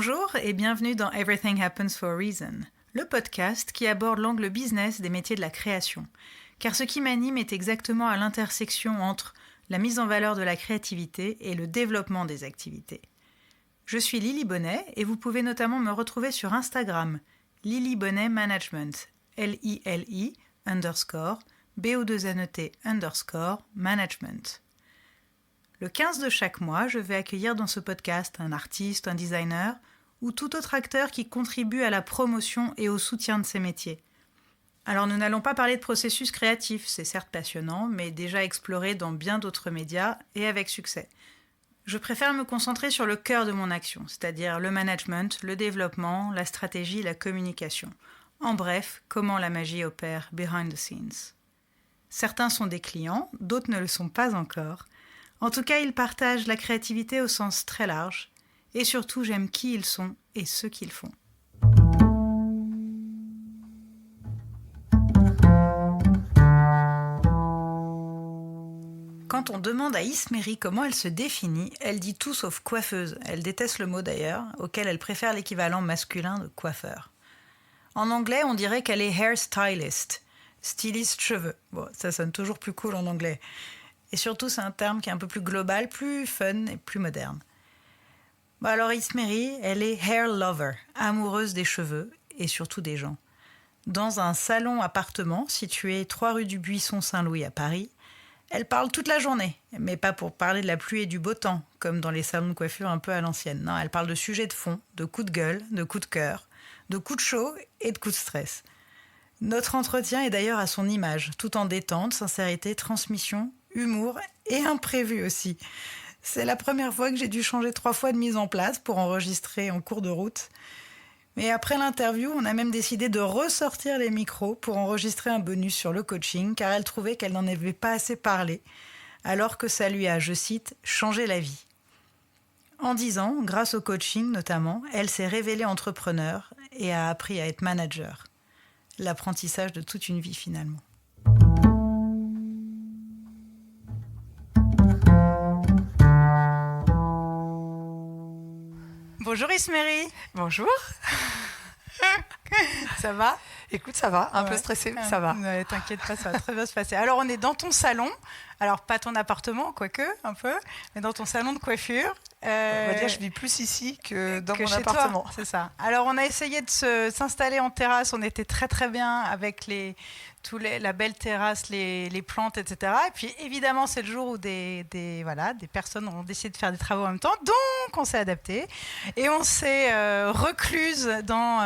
Bonjour et bienvenue dans Everything Happens for a Reason, le podcast qui aborde l'angle business des métiers de la création. Car ce qui m'anime est exactement à l'intersection entre la mise en valeur de la créativité et le développement des activités. Je suis Lily Bonnet et vous pouvez notamment me retrouver sur Instagram, Lily Bonnet Management, LILI_BO2NET_management. Le 15 de chaque mois, je vais accueillir dans ce podcast un artiste, un designer ou tout autre acteur qui contribue à la promotion et au soutien de ces métiers. Alors nous n'allons pas parler de processus créatif, c'est certes passionnant, mais déjà exploré dans bien d'autres médias et avec succès. Je préfère me concentrer sur le cœur de mon action, c'est-à-dire le management, le développement, la stratégie, la communication. En bref, comment la magie opère behind the scenes. Certains sont des clients, d'autres ne le sont pas encore. En tout cas, ils partagent la créativité au sens très large. Et surtout, j'aime qui ils sont et ce qu'ils font. Quand on demande à Isméry comment elle se définit, elle dit tout sauf coiffeuse. Elle déteste le mot d'ailleurs, auquel elle préfère l'équivalent masculin de coiffeur. En anglais, on dirait qu'elle est hair stylist, styliste cheveux. Bon, ça sonne toujours plus cool en anglais. Et surtout, c'est un terme qui est un peu plus global, plus fun et plus moderne. Bon, alors Isméry, elle est hair lover, amoureuse des cheveux et surtout des gens. Dans un salon-appartement situé 3 rue du Buisson-Saint-Louis à Paris, elle parle toute la journée, mais pas pour parler de la pluie et du beau temps, comme dans les salons de coiffure un peu à l'ancienne. Non, elle parle de sujets de fond, de coups de gueule, de coups de cœur, de coups de chaud et de coups de stress. Notre entretien est d'ailleurs à son image, tout en détente, sincérité, transmission, humour et imprévu aussi. C'est la première fois que j'ai dû changer 3 fois de mise en place pour enregistrer en cours de route. Mais après l'interview, on a même décidé de ressortir les micros pour enregistrer un bonus sur le coaching, car elle trouvait qu'elle n'en avait pas assez parlé, alors que ça lui a, je cite, « changé la vie ». En 10 ans, grâce au coaching notamment, elle s'est révélée entrepreneur et a appris à être manager. L'apprentissage de toute une vie finalement. Bonjour Isméry. Bonjour. Ça va ? Écoute, ça va, un peu stressée, mais ça va. Ouais, t'inquiète pas, ça va très bien se passer. Alors on est dans ton salon, alors pas ton appartement, quoique un peu, mais dans ton salon de coiffure. On va dire, je vis plus ici que dans mon chez appartement. Toi, c'est ça. Alors on a essayé de s'installer en terrasse, on était très très bien avec la belle terrasse, les plantes, etc. Et puis évidemment, c'est le jour où des personnes ont décidé de faire des travaux en même temps. Donc on s'est adapté et on s'est recluse dans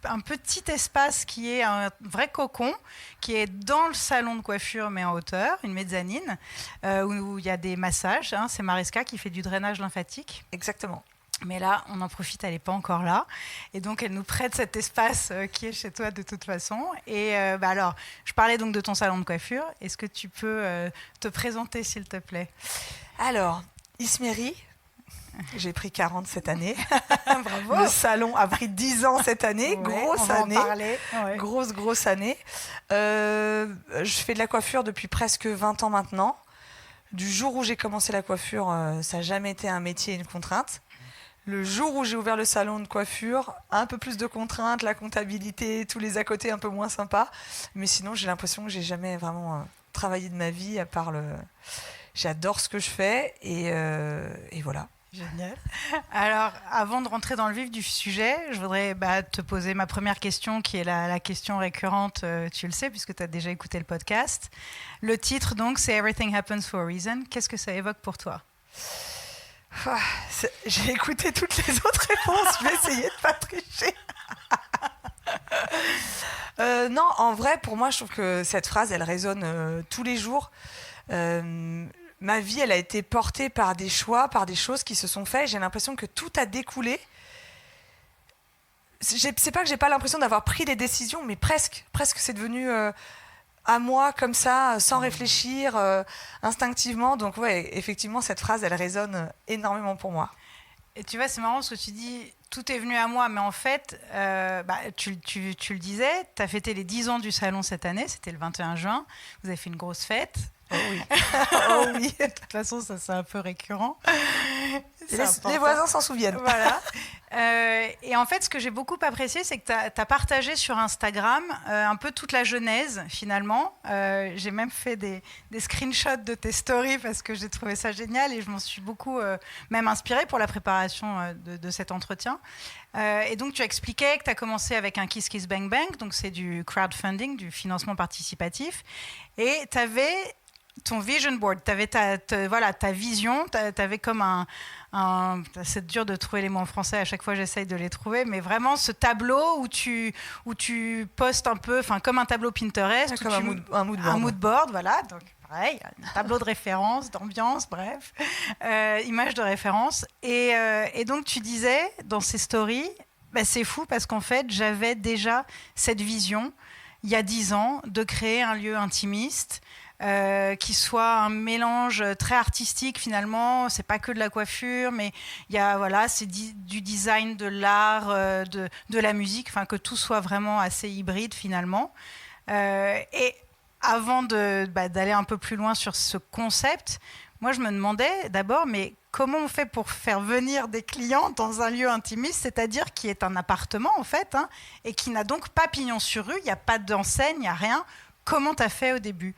un petit espace qui est un vrai cocon, qui est dans le salon de coiffure mais en hauteur, une mezzanine, où il y a des massages. Hein, c'est Mariska qui fait du drainage lymphatique. Exactement. Mais là, on en profite, elle n'est pas encore là. Et donc, elle nous prête cet espace qui est chez toi de toute façon. Et alors, je parlais donc de ton salon de coiffure. Est-ce que tu peux te présenter, s'il te plaît ? Alors, Isméry, j'ai pris 40 cette année. Bravo. Le salon a pris 10 ans cette année. Ouais, grosse on va année. en parler. Ouais. Grosse année. Je fais de la coiffure depuis presque 20 ans maintenant. Du jour où j'ai commencé la coiffure, ça n'a jamais été un métier et une contrainte. Le jour où j'ai ouvert le salon de coiffure, un peu plus de contraintes, la comptabilité, tous les à côté un peu moins sympas. Mais sinon, j'ai l'impression que j'ai jamais vraiment travaillé de ma vie, à part J'adore ce que je fais et voilà. Génial. Alors, avant de rentrer dans le vif du sujet, je voudrais te poser ma première question, qui est la question récurrente, tu le sais, puisque tu as déjà écouté le podcast. Le titre, donc, c'est « Everything Happens for a Reason ». Qu'est-ce que ça évoque pour toi ? J'ai écouté toutes les autres réponses, je vais essayer de ne pas tricher. Non, en vrai, pour moi, je trouve que cette phrase, elle résonne tous les jours. Ma vie, elle a été portée par des choix, par des choses qui se sont faites. J'ai l'impression que tout a découlé. C'est pas que j'ai pas l'impression d'avoir pris des décisions, mais presque c'est devenu à moi comme ça, sans réfléchir, instinctivement. Donc ouais, effectivement, cette phrase, elle résonne énormément pour moi. Et tu vois, c'est marrant ce que tu dis, tout est venu à moi, mais en fait, tu le disais, tu as fêté les 10 ans du salon cette année, c'était le 21 juin, vous avez fait une grosse fête. Oh oui. Oh oui. De toute façon, ça c'est un peu récurrent. Les voisins s'en souviennent. Voilà. Et en fait, ce que j'ai beaucoup apprécié, c'est que tu as partagé sur Instagram un peu toute la genèse, finalement. J'ai même fait des screenshots de tes stories parce que j'ai trouvé ça génial et je m'en suis beaucoup même inspirée pour la préparation de cet entretien. Et donc, tu expliquais que tu as commencé avec un Kiss Kiss Bang Bang, donc c'est du crowdfunding, du financement participatif. Et tu avais ton vision board, tu avais ta vision, tu avais comme c'est dur de trouver les mots en français, à chaque fois j'essaye de les trouver, mais vraiment ce tableau où tu postes un peu, comme un tableau Pinterest, comme un mood board. Un mood board, voilà, donc pareil, un tableau de référence, d'ambiance, bref, image de référence. Et donc tu disais dans ces stories, c'est fou parce qu'en fait j'avais déjà cette vision, il y a 10 ans, de créer un lieu intimiste, qui soit un mélange très artistique finalement, c'est pas que de la coiffure, mais il y a c'est du design, de l'art, de la musique, que tout soit vraiment assez hybride finalement. Et avant d'aller un peu plus loin sur ce concept, moi je me demandais d'abord, mais comment on fait pour faire venir des clients dans un lieu intimiste, c'est-à-dire qui est un appartement en fait, et qui n'a donc pas pignon sur rue, il n'y a pas d'enseigne, il n'y a rien. Comment tu as fait au début ?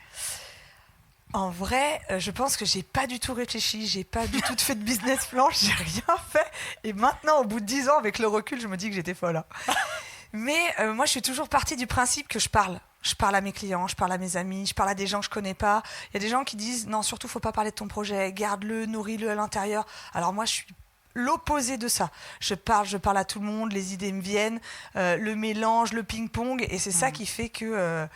En vrai, je pense que j'ai pas du tout réfléchi, j'ai pas du tout fait de business plan, j'ai rien fait. Et maintenant, au bout de 10 ans, avec le recul, je me dis que j'étais folle. Mais moi, je suis toujours partie du principe que je parle. Je parle à mes clients, je parle à mes amis, je parle à des gens que je connais pas. Il y a des gens qui disent non, surtout, faut pas parler de ton projet, garde-le, nourris-le à l'intérieur. Alors moi, je suis l'opposé de ça. Je parle à tout le monde, les idées me viennent, le mélange, le ping-pong, et c'est ça qui fait que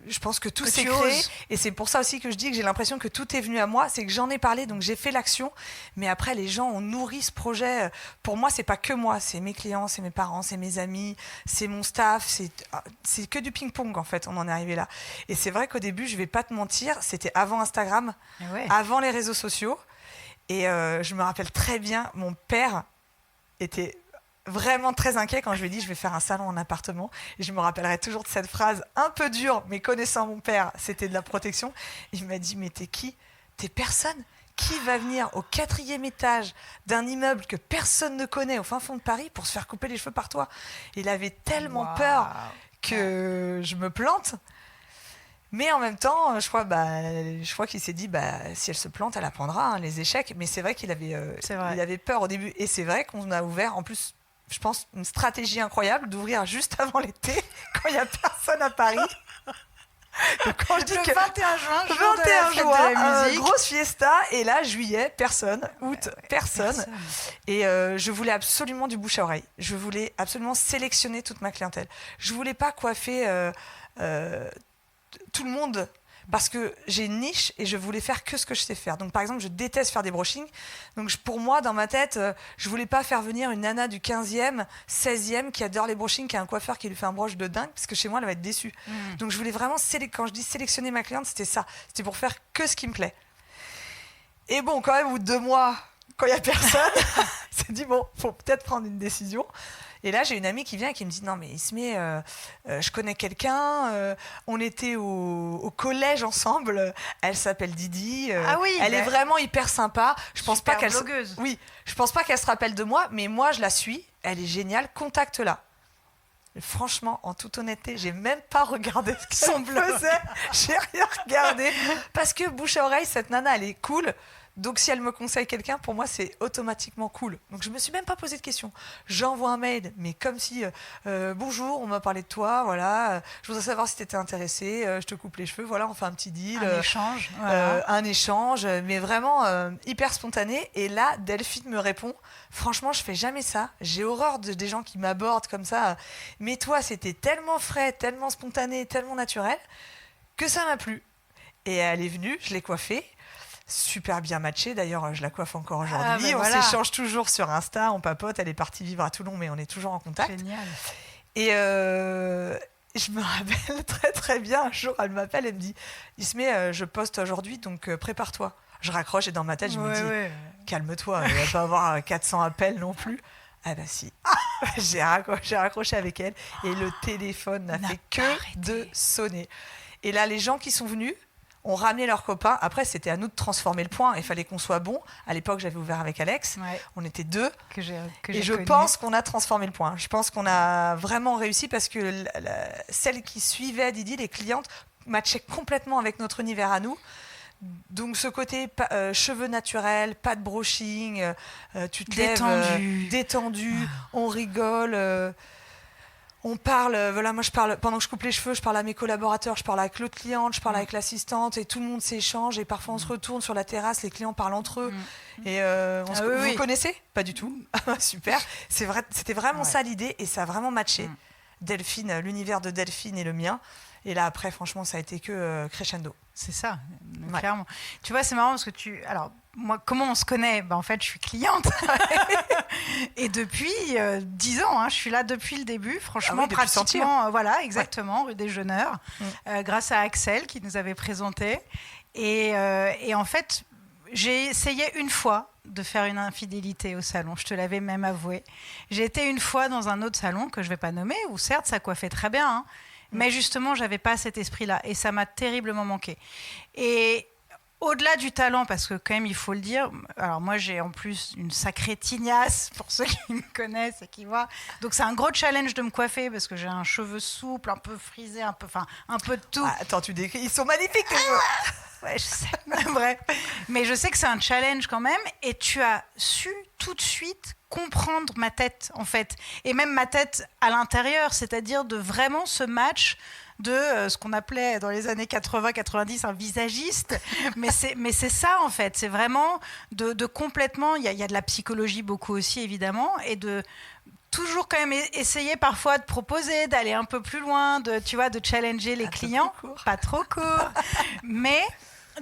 je pense que tout s'est créé, et c'est pour ça aussi que je dis que j'ai l'impression que tout est venu à moi, c'est que j'en ai parlé, donc j'ai fait l'action, mais après les gens ont nourri ce projet. Pour moi, c'est pas que moi, c'est mes clients, c'est mes parents, c'est mes amis, c'est mon staff, c'est que du ping-pong en fait, on en est arrivé là. Et c'est vrai qu'au début, je vais pas te mentir, c'était avant Instagram, avant les réseaux sociaux, et je me rappelle très bien, mon père était vraiment très inquiet quand je lui ai dit je vais faire un salon en appartement, et je me rappellerai toujours de cette phrase un peu dure, mais connaissant mon père, c'était de la protection. Il m'a dit mais t'es qui ? T'es personne ? Qui va venir au 4e étage d'un immeuble que personne ne connaît au fin fond de Paris pour se faire couper les cheveux par toi ? Il avait tellement peur que je me plante. Mais en même temps, je crois qu'il s'est dit si elle se plante, elle apprendra les échecs. Mais c'est vrai qu'il avait peur au début. Et c'est vrai qu'on a ouvert, en plus, je pense, une stratégie incroyable d'ouvrir juste avant l'été, quand il n'y a personne à Paris. Donc quand je dis le 21 juin, grosse fiesta, et là, juillet, personne, août, personne. Et je voulais absolument du bouche à oreille. Je voulais absolument sélectionner toute ma clientèle. Je voulais pas coiffer tout le monde, parce que j'ai une niche et je voulais faire que ce que je sais faire. Donc par exemple, je déteste faire des brushings. Donc pour moi, dans ma tête, je voulais pas faire venir une nana du 15e, 16e qui adore les brushings, qui a un coiffeur qui lui fait un brush de dingue, parce que chez moi, elle va être déçue. Donc je voulais vraiment, quand je dis sélectionner ma cliente, c'était ça. C'était pour faire que ce qui me plaît. Et bon, quand même, au bout de 2 mois, quand il y a personne, c'est dit bon, faut peut-être prendre une décision. Et là, j'ai une amie qui vient et qui me dit non mais Ismé, je connais quelqu'un, on était au collège ensemble, elle s'appelle Didi, elle est vraiment hyper sympa. Je pense pas qu'elle je pense pas qu'elle se rappelle de moi, mais moi je la suis, elle est géniale, contacte-la. Et franchement, en toute honnêteté, j'ai même pas regardé ce qu'elle faisait, j'ai rien regardé, parce que bouche à oreille, cette nana elle est cool. Donc si elle me conseille quelqu'un, pour moi c'est automatiquement cool. Donc je me suis même pas posé de questions. J'envoie un mail, mais comme si bonjour, on m'a parlé de toi, voilà. Je voudrais savoir si tu étais intéressé. Je te coupe les cheveux, voilà, on fait un petit deal. Un échange, mais vraiment hyper spontané. Et là, Delphine me répond. Franchement, je fais jamais ça. J'ai horreur des gens qui m'abordent comme ça. Mais toi, c'était tellement frais, tellement spontané, tellement naturel que ça m'a plu. Et elle est venue, je l'ai coiffée. Super bien matché, d'ailleurs je la coiffe encore aujourd'hui, on s'échange toujours sur Insta, on papote, elle est partie vivre à Toulon mais on est toujours en contact. Génial. Et je me rappelle très très bien, un jour elle m'appelle, elle me dit Ismé, je poste aujourd'hui donc prépare-toi. Je raccroche et dans ma tête je me dis calme-toi, il ne va pas avoir 400 appels non plus. Ah bah si, j'ai raccroché avec elle et le téléphone n'a fait que de sonner. Et là les gens qui sont venus ont ramené leurs copains. Après, c'était à nous de transformer le point. Il fallait qu'on soit bon. À l'époque, j'avais ouvert avec Alex. Ouais. On était 2. Et je pense qu'on a transformé le point. Je pense qu'on a vraiment réussi parce que celles qui suivaient Didi, les clientes, matchaient complètement avec notre univers à nous. Donc ce côté cheveux naturels, pas de brushing, tu te lèves détendu, on rigole. On parle, voilà, moi je parle, pendant que je coupe les cheveux, je parle à mes collaborateurs, je parle avec l'autre cliente, je parle avec l'assistante et tout le monde s'échange et parfois on se retourne sur la terrasse, les clients parlent entre eux. Et vous connaissez ? Pas du tout. Super. C'était vraiment ça l'idée et ça a vraiment matché. Delphine, l'univers de Delphine et le mien. Et là après, franchement, ça a été que crescendo. C'est ça, clairement. Tu vois, c'est marrant parce que alors, moi, comment on se connaît ? En fait, je suis cliente. Et depuis 10 ans, je suis là depuis le début, franchement, pratiquement. Voilà, exactement, rue des Jeuneurs, grâce à Axel qui nous avait présenté. Et en fait, j'ai essayé une fois de faire une infidélité au salon. Je te l'avais même avoué. J'ai été une fois dans un autre salon que je ne vais pas nommer, où certes, ça coiffait très bien, mais justement, je n'avais pas cet esprit-là. Et ça m'a terriblement manqué. Et au-delà du talent, parce que quand même, il faut le dire, alors moi, j'ai en plus une sacrée tignasse, pour ceux qui me connaissent et qui voient. Donc, c'est un gros challenge de me coiffer, parce que j'ai un cheveu souple, un peu frisé, un peu de tout. Attends, tu décris, ils sont magnifiques, tes cheveux. Ouais, je sais. Bref. Mais je sais que c'est un challenge quand même. Et tu as su tout de suite comprendre ma tête, en fait. Et même ma tête à l'intérieur. C'est-à-dire de vraiment ce match de ce qu'on appelait dans les années 80-90 un visagiste. mais c'est ça, en fait. C'est vraiment de complètement... Il y a de la psychologie beaucoup aussi, évidemment. Et de... toujours quand même essayer parfois de proposer, d'aller un peu plus loin, de challenger les clients. Pas trop court. Mais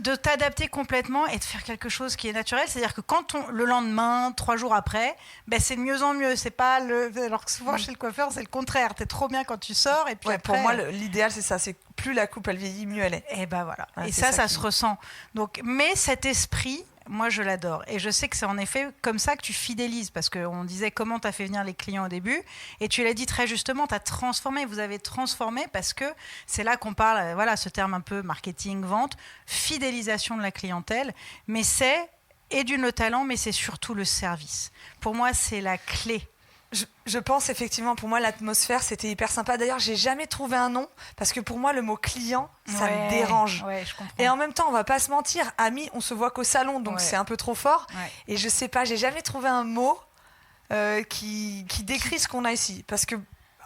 de t'adapter complètement et de faire quelque chose qui est naturel. C'est-à-dire que quand le lendemain, 3 jours après, c'est de mieux en mieux. C'est pas alors que souvent chez le coiffeur, c'est le contraire. T'es trop bien quand tu sors et puis après... Pour moi, l'idéal, c'est ça. C'est plus la coupe, elle vieillit, mieux elle est. Et voilà. Et ça se ressent. Donc, mais cet esprit... Moi, je l'adore. Et je sais que c'est en effet comme ça que tu fidélises. Parce qu'on disait comment tu as fait venir les clients au début. Et tu l'as dit très justement, tu as transformé. Vous avez transformé parce que c'est là qu'on parle, voilà, ce terme un peu marketing, vente, fidélisation de la clientèle. Mais c'est le talent, mais c'est surtout le service. Pour moi, c'est la clé. Je pense effectivement, pour moi, l'atmosphère, c'était hyper sympa. D'ailleurs, j'ai jamais trouvé un nom parce que pour moi, le mot client, ça me dérange. Ouais, je comprends. Et en même temps, on va pas se mentir, amis, on se voit qu'au salon, donc c'est un peu trop fort. Ouais. Et je sais pas, j'ai jamais trouvé un mot qui décrit ce qu'on a ici. Parce que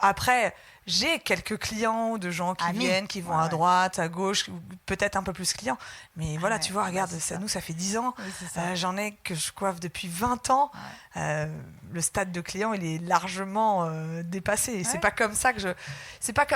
après, j'ai quelques clients de gens qui viennent, qui vont à droite, à gauche, peut-être un peu plus clients. Mais voilà, tu vois, regarde, nous, ça fait 10 ans. Oui, j'en ai que je coiffe depuis 20 ans. Ouais. Le stade de client, il est largement dépassé. Ouais. C'est pas comme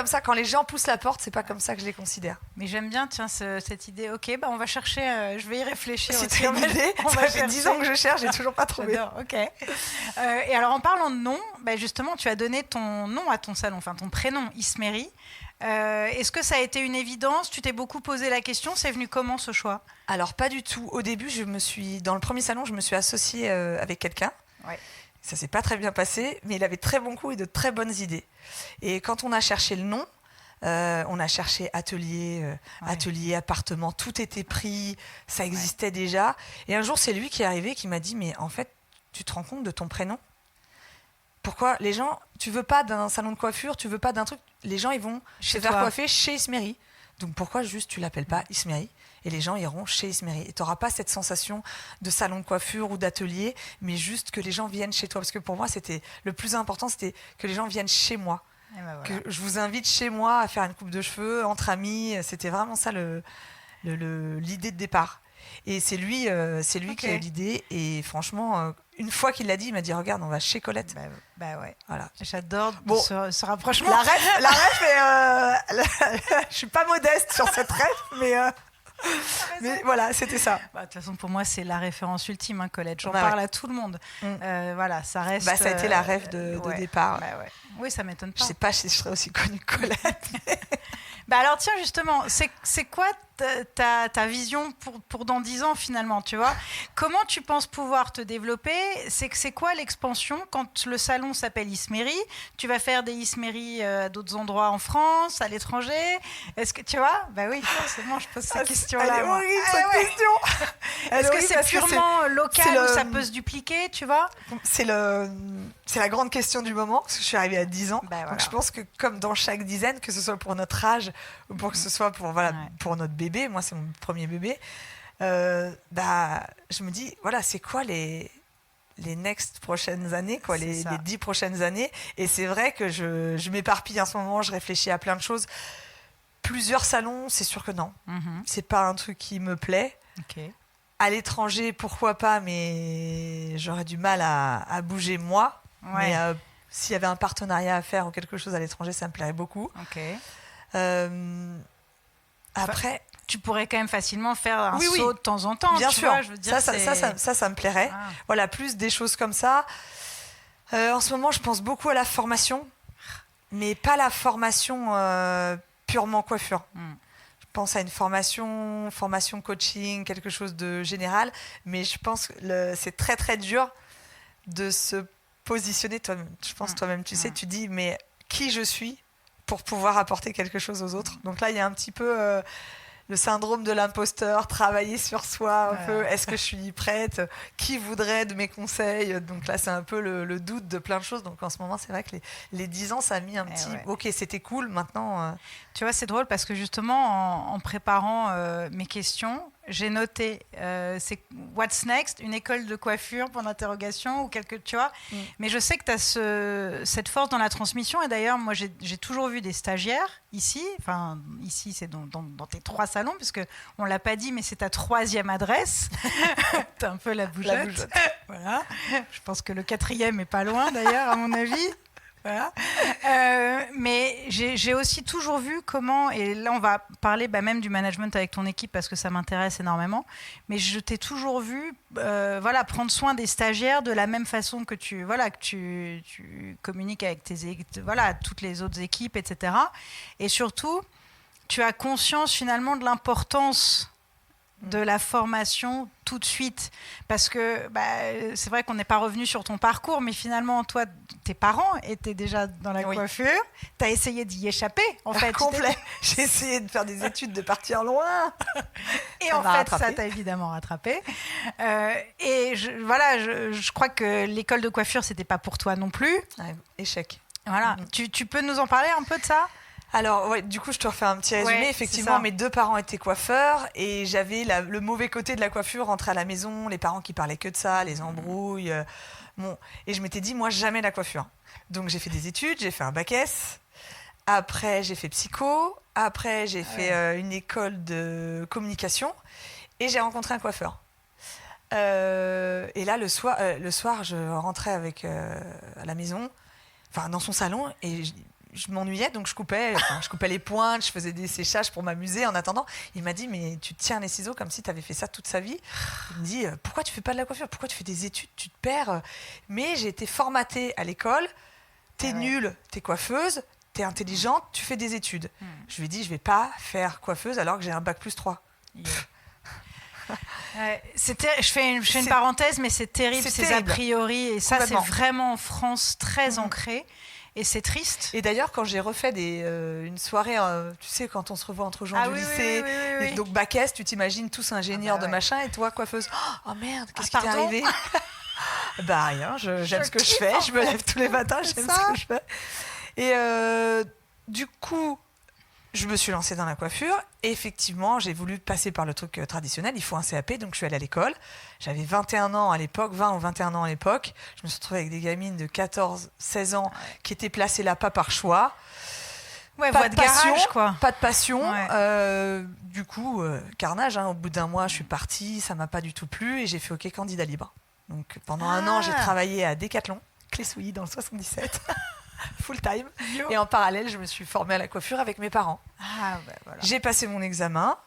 ça quand les gens poussent la porte, c'est pas comme ça que je les considère. Mais j'aime bien, cette idée. Ok, on va chercher, je vais y réfléchir. C'est une idée. Ça fait 10 ans que je cherche, j'ai toujours pas trouvé. Ok. Et alors, en parlant de nom, justement, tu as donné ton nom à ton salon, enfin ton prénom, Ismery. Est-ce que ça a été une évidence ? Tu t'es beaucoup posé la question. C'est venu comment ce choix ? Alors pas du tout. Au début, dans le premier salon, je me suis associée avec quelqu'un. Ouais. Ça s'est pas très bien passé, mais il avait très bon goût et de très bonnes idées. Et quand on a cherché le nom, on a cherché atelier, appartement, tout était pris, ça existait déjà. Et un jour, c'est lui qui est arrivé, qui m'a dit, mais en fait, tu te rends compte de ton prénom ? Pourquoi les gens, tu veux pas d'un salon de coiffure, tu veux pas d'un truc, les gens ils vont se faire coiffer chez Ismery. Donc pourquoi juste tu l'appelles pas Ismery et les gens iront chez Ismery. Et tu n'auras pas cette sensation de salon de coiffure ou d'atelier, mais juste que les gens viennent chez toi. Parce que pour moi, le plus important, c'était que les gens viennent chez moi. Voilà. Que je vous invite chez moi à faire une coupe de cheveux entre amis. C'était vraiment ça l'idée de départ. Et c'est lui qui a eu l'idée. Et franchement, une fois qu'il l'a dit, il m'a dit regarde, on va chez Colette. Bah ouais. Voilà. J'adore ce rapprochement. La ref je suis pas modeste sur cette ref, mais voilà, c'était ça. De toute façon, pour moi, c'est la référence ultime, Colette. J'en parle à tout le monde. Voilà, ça reste. Ça a été la ref de départ. Ouais. Oui, ça m'étonne pas. Je sais pas si je serais aussi connue que Colette. Bah alors tiens justement, c'est quoi ta vision pour dans 10 ans finalement, tu vois? Comment tu penses pouvoir te développer? C'est quoi l'expansion quand le salon s'appelle Ismeri? Tu vas faire des Ismeri à d'autres endroits en France, à l'étranger? Est-ce que tu vois? Bah oui, forcément, je pose cette question-là. Elle est moi. horrible cette question. Est-ce que c'est purement local ou ça peut se dupliquer, tu vois? C'est la grande question du moment, parce que je suis arrivée à 10 ans. Bah, voilà. Donc je pense que comme dans chaque dizaine, que ce soit pour notre âge ou pour que ce soit pour notre bébé, moi c'est mon premier bébé, je me dis, voilà, c'est quoi les next prochaines années, quoi, les 10 prochaines années. Et c'est vrai que je m'éparpille en ce moment, je réfléchis à plein de choses. Plusieurs salons, c'est sûr que non. C'est pas un truc qui me plaît. Okay. À l'étranger, pourquoi pas, mais j'aurais du mal à bouger moi. Ouais. Mais s'il y avait un partenariat à faire ou quelque chose à l'étranger, ça me plairait beaucoup. Okay. Après, tu pourrais quand même facilement faire un saut de temps en temps. Bien sûr, vois, je veux dire, ça me plairait. Ah. Voilà, plus des choses comme ça. En ce moment, je pense beaucoup à la formation, mais pas la formation purement coiffure. Je pense à une formation coaching, quelque chose de général, mais je pense que c'est très très dur de se positionner. Je pense toi-même, tu sais, tu dis, mais qui je suis pour pouvoir apporter quelque chose aux autres. Donc là, il y a un petit peu le syndrome de l'imposteur, travailler sur soi un peu. Est-ce que je suis prête? Qui voudrait de mes conseils? Donc là, c'est un peu le doute de plein de choses. Donc en ce moment, c'est vrai que les 10 ans, ça a mis un petit... Ok, c'était cool, maintenant... Tu vois, c'est drôle parce que justement, en préparant mes questions, j'ai noté, c'est What's Next, une école de coiffure, point d'interrogation, ou tu vois. Mais je sais que tu as cette force dans la transmission. Et d'ailleurs, moi, j'ai toujours vu des stagiaires ici. Enfin, ici, c'est dans tes 3 salons, puisque on l'a pas dit, mais c'est ta 3e adresse. T'as un peu la bougeotte. Voilà. Je pense que le 4e est pas loin, d'ailleurs, à mon avis. Voilà. Mais j'ai aussi toujours vu comment, et là on va parler même du management avec ton équipe parce que ça m'intéresse énormément, mais je t'ai toujours vu prendre soin des stagiaires de la même façon que tu communiques avec toutes les autres équipes, etc. Et surtout, tu as conscience finalement de l'importance de la formation tout de suite, parce que c'est vrai qu'on n'est pas revenu sur ton parcours, mais finalement toi, tes parents étaient déjà dans la coiffure, tu as essayé d'y échapper en fait. Complet. J'ai essayé de faire des études, de partir loin, et ça en fait rattrapé. Ça t'a évidemment rattrapé, et je crois que l'école de coiffure c'était pas pour toi non plus. Échec. Voilà. Tu peux nous en parler un peu de ça? Alors, du coup, je te refais un petit résumé. Effectivement, mes 2 parents étaient coiffeurs et j'avais le mauvais côté de la coiffure, rentrer à la maison, les parents qui parlaient que de ça, les embrouilles. Et je m'étais dit, moi, jamais la coiffure. Donc, j'ai fait des études, j'ai fait un bac S. Après, j'ai fait psycho. Après, j'ai fait une école de communication. Et j'ai rencontré un coiffeur. Et là, le soir, je rentrais à la maison, dans son salon, et je m'ennuyais, donc je coupais les pointes, je faisais des séchages pour m'amuser en attendant. Il m'a dit, mais tu te tiens les ciseaux comme si tu avais fait ça toute sa vie. Il me dit, pourquoi tu fais pas de la coiffure? Pourquoi tu fais des études? Tu te perds. Mais j'ai été formatée à l'école. T'es nulle, t'es coiffeuse, t'es intelligente, tu fais des études. Je lui ai dit, je vais pas faire coiffeuse alors que j'ai un bac +3. Je fais une parenthèse, mais c'est terrible, ces a priori. Et ça, c'est vraiment en France très ancré. Et c'est triste. Et d'ailleurs, quand j'ai refait une soirée, tu sais, quand on se revoit entre gens du lycée, oui. Donc bac S, tu t'imagines tous ingénieurs de machin, et toi, coiffeuse. Oh merde, qu'est-ce qui t'est arrivé? Rien, j'aime ce que je fais, je me lève tous les matins, j'aime ce que je fais. Et du coup, je me suis lancée dans la coiffure. Et effectivement, j'ai voulu passer par le truc traditionnel. Il faut un CAP, donc je suis allée à l'école. J'avais 21 ans à l'époque, 20 ou 21 ans à l'époque. Je me suis retrouvée avec des gamines de 14, 16 ans qui étaient placées là pas par choix. Pas de passion, quoi. Pas de passion. Du coup, carnage. Au bout d'un mois, je suis partie. Ça m'a pas du tout plu et j'ai fait OK, candidat libre. Donc pendant un an, j'ai travaillé à Decathlon, Clé-Souilly, dans le 77. Full time. Et en parallèle, je me suis formée à la coiffure avec mes parents. Voilà. J'ai passé mon examen.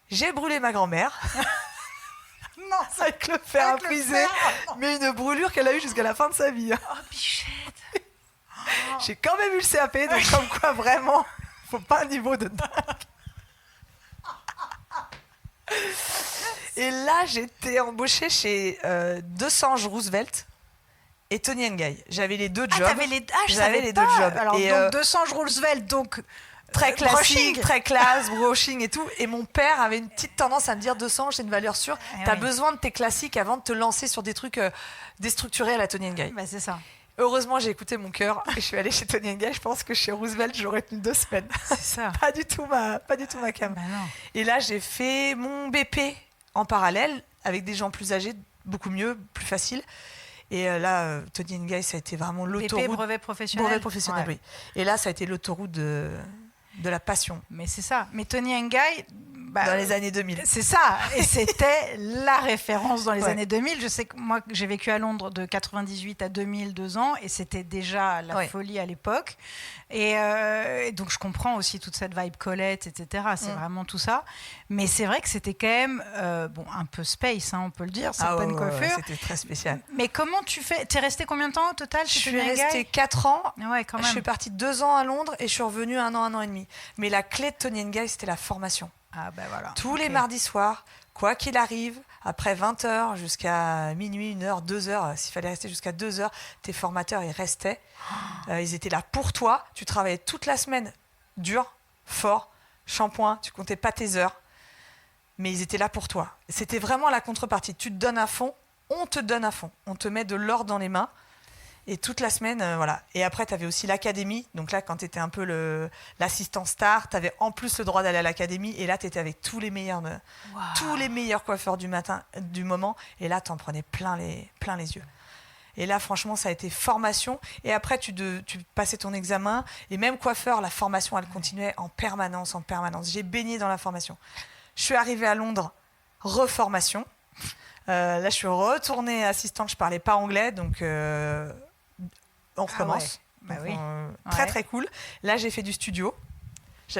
J'ai brûlé ma grand-mère. Non, avec le fer à friser. Mais une brûlure qu'elle a eue jusqu'à la fin de sa vie. Oh, bichette. J'ai quand même eu le CAP, donc comme quoi vraiment, faut pas un niveau de dingue. Et là, j'étais embauchée chez Desange Roosevelt et Tony & Guy. J'avais les deux jobs. J'avais les deux jobs. Alors, et donc, Desange Roosevelt, donc... Très classique, très classe, brushing et tout. Et mon père avait une petite tendance à me dire Desange, c'est une valeur sûre. T'as besoin de tes classiques avant de te lancer sur des trucs déstructurés à la Tony & Guy. Bah, c'est ça. Heureusement, j'ai écouté mon cœur et je suis allée chez Tony & Guy. Je pense que chez Roosevelt, j'aurais tenu 2 semaines. C'est ça. pas du tout ma cam. Bah, non. Et là, j'ai fait mon BP en parallèle avec des gens plus âgés, beaucoup mieux, plus facile. Et là, Tony & Guy, ça a été vraiment l'autoroute. BP, brevet professionnel. Brevet professionnel, oui. Et là, ça a été l'autoroute de la passion. Mais c'est ça. Mais Tony & Guy... dans les années 2000. C'est ça. Et c'était la référence dans les années 2000. Je sais que moi, j'ai vécu à Londres de 98 à 2000, 2 ans. Et c'était déjà la folie à l'époque. Et donc, je comprends aussi toute cette vibe Colette, etc. C'est vraiment tout ça. Mais c'est vrai que c'était quand même un peu space, hein, on peut le dire, certaines coiffures. C'était très spécial. Mais comment tu fais? T'es resté combien de temps au total chez Tony & Guy? Je suis restée 4 ans. Ouais, quand même. Je suis partie 2 ans à Londres et je suis revenue 1 an et demi. Mais la clé de Tony & Guy, c'était la formation. Ah ben voilà. Tous les mardis soirs, quoi qu'il arrive, après 20h jusqu'à minuit, 1h, 2h, s'il fallait rester jusqu'à 2h, tes formateurs, ils restaient. Ils étaient là pour toi. Tu travaillais toute la semaine, dur, fort, shampoing, tu comptais pas tes heures. Mais ils étaient là pour toi. C'était vraiment la contrepartie. Tu te donnes à fond, on te donne à fond. On te met de l'or dans les mains. Et toute la semaine, voilà. Et après, tu avais aussi l'académie. Donc là, quand tu étais un peu l'assistant star, tu avais en plus le droit d'aller à l'académie. Et là, tu étais avec tous les meilleurs coiffeurs du moment. Et là, tu en prenais plein les yeux. Et là, franchement, ça a été formation. Et après, tu passais ton examen. Et même coiffeur, la formation, elle continuait en permanence. J'ai baigné dans la formation. Je suis arrivée à Londres, reformation. Là, je suis retournée assistante. Je parlais pas anglais, donc... on recommence. Bah oui. Très très cool. Là, j'ai fait du studio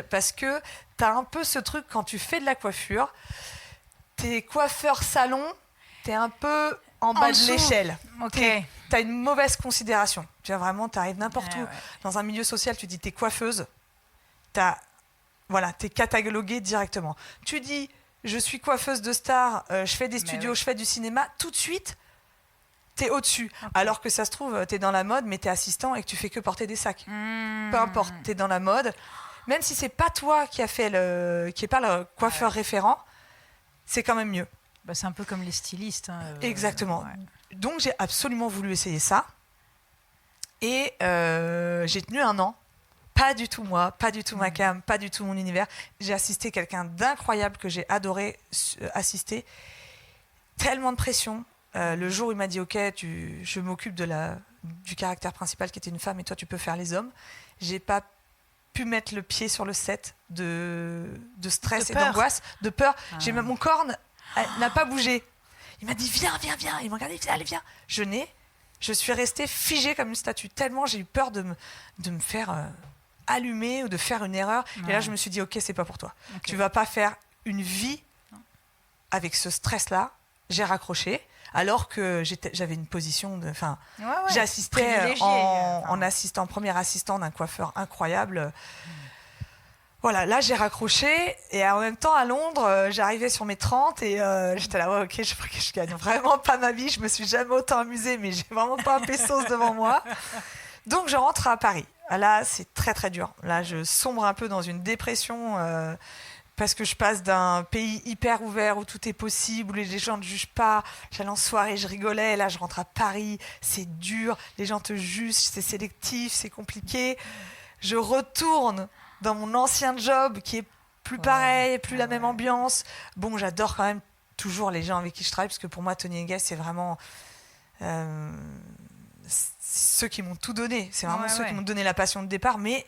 parce que tu as un peu ce truc quand tu fais de la coiffure, t'es coiffeur salon, tu es un peu en bas de l'échelle. Okay. Tu as une mauvaise considération. Tu vois, vraiment, tu arrives n'importe où. Dans un milieu social, tu dis tu es coiffeuse, tu es cataloguée directement. Tu dis je suis coiffeuse de star, je fais des studios, je fais du cinéma, tout de suite t'es au-dessus. Okay. Alors que ça se trouve, t'es dans la mode, mais t'es assistant et que tu fais que porter des sacs. Peu importe, t'es dans la mode. Même si c'est pas toi qui est pas le coiffeur référent, c'est quand même mieux. Bah, c'est un peu comme les stylistes. Hein, Exactement. Donc j'ai absolument voulu essayer ça. Et j'ai tenu 1 an. Pas du tout moi, pas du tout ma cam, pas du tout mon univers. J'ai assisté quelqu'un d'incroyable que j'ai adoré assister. Tellement de pression. Le jour où il m'a dit ok, je m'occupe du caractère principal qui était une femme et toi tu peux faire les hommes, j'ai pas pu mettre le pied sur le set de stress et d'angoisse, de peur. Mon corps n'a pas bougé. Il m'a dit viens. Il m'a regardé, allez viens. Je suis restée figée comme une statue tellement j'ai eu peur de me faire allumer ou de faire une erreur. Et là je me suis dit ok, c'est pas pour toi. Tu vas pas faire une vie avec ce stress là. J'ai raccroché. Alors que j'avais une position j'assistais en première assistante d'un coiffeur incroyable. Voilà, là j'ai raccroché et en même temps à Londres, j'arrivais sur mes 30 et j'étais là, ok, je gagne vraiment pas ma vie, je me suis jamais autant amusée, mais j'ai vraiment pas un pesos devant moi. Donc je rentre à Paris. Là, c'est très très dur. Là, je sombre un peu dans une dépression. Parce que je passe d'un pays hyper ouvert où tout est possible, où les gens ne jugent pas. J'allais en soirée, je rigolais. Là, je rentre à Paris, c'est dur. Les gens te jugent, c'est sélectif, c'est compliqué. Je retourne dans mon ancien job qui est plus pareil, plus la même ambiance. Bon, j'adore quand même toujours les gens avec qui je travaille parce que pour moi, Tony & Guy, c'est vraiment ceux qui m'ont tout donné. C'est vraiment ceux qui m'ont donné la passion de départ. Mais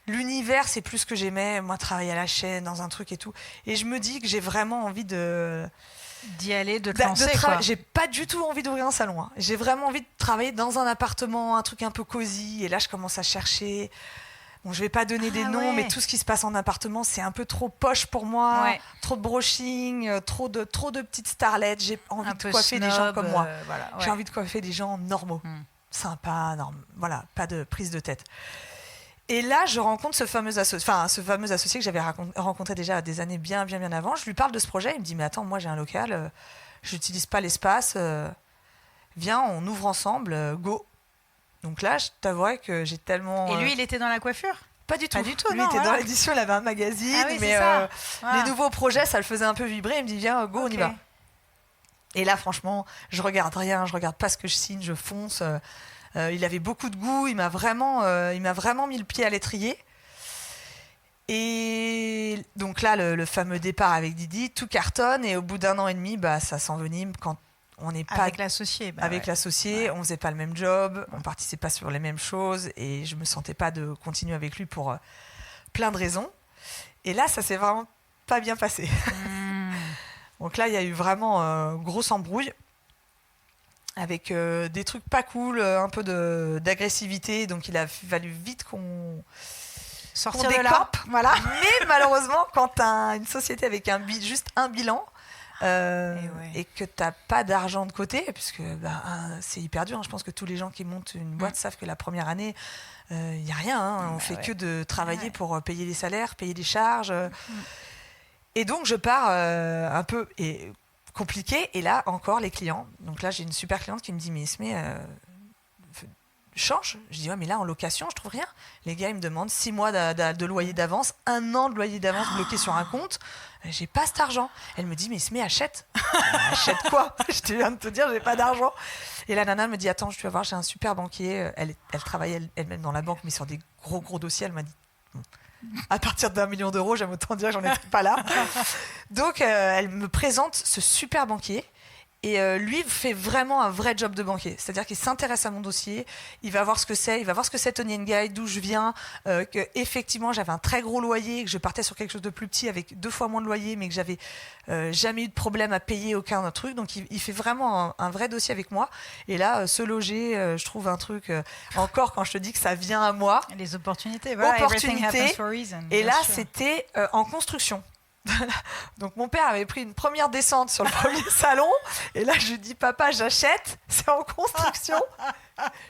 l'univers, c'est plus ce que j'aimais. Moi, travailler à la chaîne, dans un truc et tout. Et je me dis que j'ai vraiment envie d'y aller, de te lancer. J'ai pas du tout envie d'ouvrir un salon. Hein. J'ai vraiment envie de travailler dans un appartement, un truc un peu cosy. Et là, je commence à chercher. Bon, je vais pas donner des noms, mais tout ce qui se passe en appartement, c'est un peu trop poche pour moi. Ouais. Trop de brushing, trop de petites starlettes. J'ai envie de coiffer des gens comme moi. J'ai envie de coiffer des gens normaux, sympas, voilà, pas de prise de tête. Et là, je rencontre ce fameux associé que j'avais rencontré déjà des années bien avant. Je lui parle de ce projet. Il me dit, mais attends, moi j'ai un local, je n'utilise pas l'espace. Viens, on ouvre ensemble, go. Donc là, je t'avouerais que j'ai tellement... Et lui, il était dans la coiffure ? Pas du tout. Lui, non, était dans l'édition, il avait un magazine, ah oui, mais les nouveaux projets, ça le faisait un peu vibrer. Il me dit, viens, go, on y va. Et là, franchement, je regarde rien, je regarde pas ce que je signe, je fonce. Il avait beaucoup de goût, il m'a vraiment mis le pied à l'étrier. Et donc là, le fameux départ avec Didi, tout cartonne, et au bout d'1 an et demi, ça s'envenime quand on n'est pas avec l'associé. On faisait pas le même job, on participait pas sur les mêmes choses, et je me sentais pas de continuer avec lui pour plein de raisons. Et là, ça s'est vraiment pas bien passé. Donc là, il y a eu vraiment grosse embrouille avec des trucs pas cool, un peu d'agressivité. Donc il a fallu vite qu'on décampe. Voilà. Mais malheureusement, quand tu as une société avec juste un bilan et que tu n'as pas d'argent de côté, puisque c'est hyper dur. Je pense que tous les gens qui montent une boîte savent que la première année, il n'y a rien. On fait que de travailler pour payer les salaires, payer les charges. Et donc, je pars un peu compliqué. Et là, encore, les clients. Donc là, j'ai une super cliente qui me dit, mais Ismé, change. Je dis, ouais, mais là, en location, je trouve rien. Les gars, ils me demandent 6 mois de loyer d'avance, 1 an de loyer d'avance bloqué sur un compte. J'ai pas cet argent. Elle me dit, mais Ismé, achète. Achète quoi? Je viens de te dire, j'ai pas d'argent. Et la nana me dit, attends, tu vas voir, j'ai un super banquier. Elle travaillait elle-même dans la banque, mais sur des gros dossiers. Elle m'a dit, à partir d'1 million d'euros, j'aime autant dire que j'en étais pas là. Donc, elle me présente ce super banquier. Et lui fait vraiment un vrai job de banquier. C'est-à-dire qu'il s'intéresse à mon dossier, il va voir ce que c'est, il va voir ce que c'est Tony & Guy, d'où je viens, que effectivement j'avais un très gros loyer, que je partais sur quelque chose de plus petit avec 2 fois moins de loyer, mais que j'avais jamais eu de problème à payer aucun autre truc. Donc il fait vraiment un vrai dossier avec moi. Et là, se loger, je trouve un truc, encore quand je te dis que ça vient à moi. Les opportunités, voilà. Opportunités. Et là, sûr. c'était en construction. Donc mon père avait pris une première descente sur le premier salon, et là je lui dis, papa, j'achète, c'est en construction.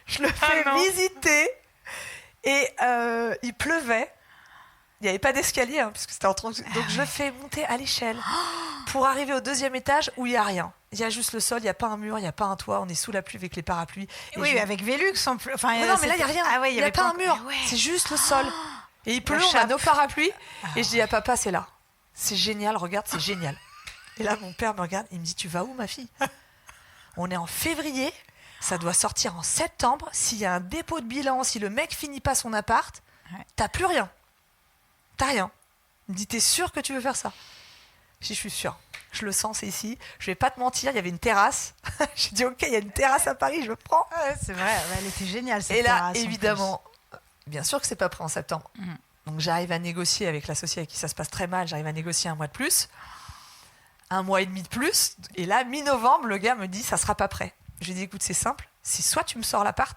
Je le fais visiter, et il pleuvait, il n'y avait pas d'escalier puisque c'était en construction. Donc je le fais monter à l'échelle pour arriver au 2e étage où il n'y a rien. Il y a juste le sol, il n'y a pas un mur, il n'y a pas un toit, on est sous la pluie avec les parapluies. Oui, avec Velux en plus. Enfin, non, mais là il n'y a rien, il n'y a pas un mur, c'est juste le sol. Et il pleut, on a nos parapluies, et je dis à papa, c'est là. C'est génial, regarde, c'est génial. Et là, mon père me regarde, il me dit, tu vas où, ma fille? On est en février, ça doit sortir en septembre. S'il y a un dépôt de bilan, si le mec finit pas son appart, t'as plus rien. T'as rien. Il me dit, t'es sûr que tu veux faire ça? Je dis, je suis sûre. Je le sens, c'est ici. Je vais pas te mentir, il y avait une terrasse. J'ai dit, ok, il y a une terrasse à Paris, je le prends. Ouais, c'est vrai, elle était géniale, cette terrasse. Et là, terrasse, évidemment, bien sûr que c'est pas prêt en septembre. Donc j'arrive à négocier avec l'associé avec qui ça se passe très mal, j'arrive à négocier 1 mois de plus, 1 mois et demi de plus, et là, mi-novembre, le gars me dit, ça sera pas prêt. Je lui dis, écoute, c'est simple, si soit tu me sors l'appart,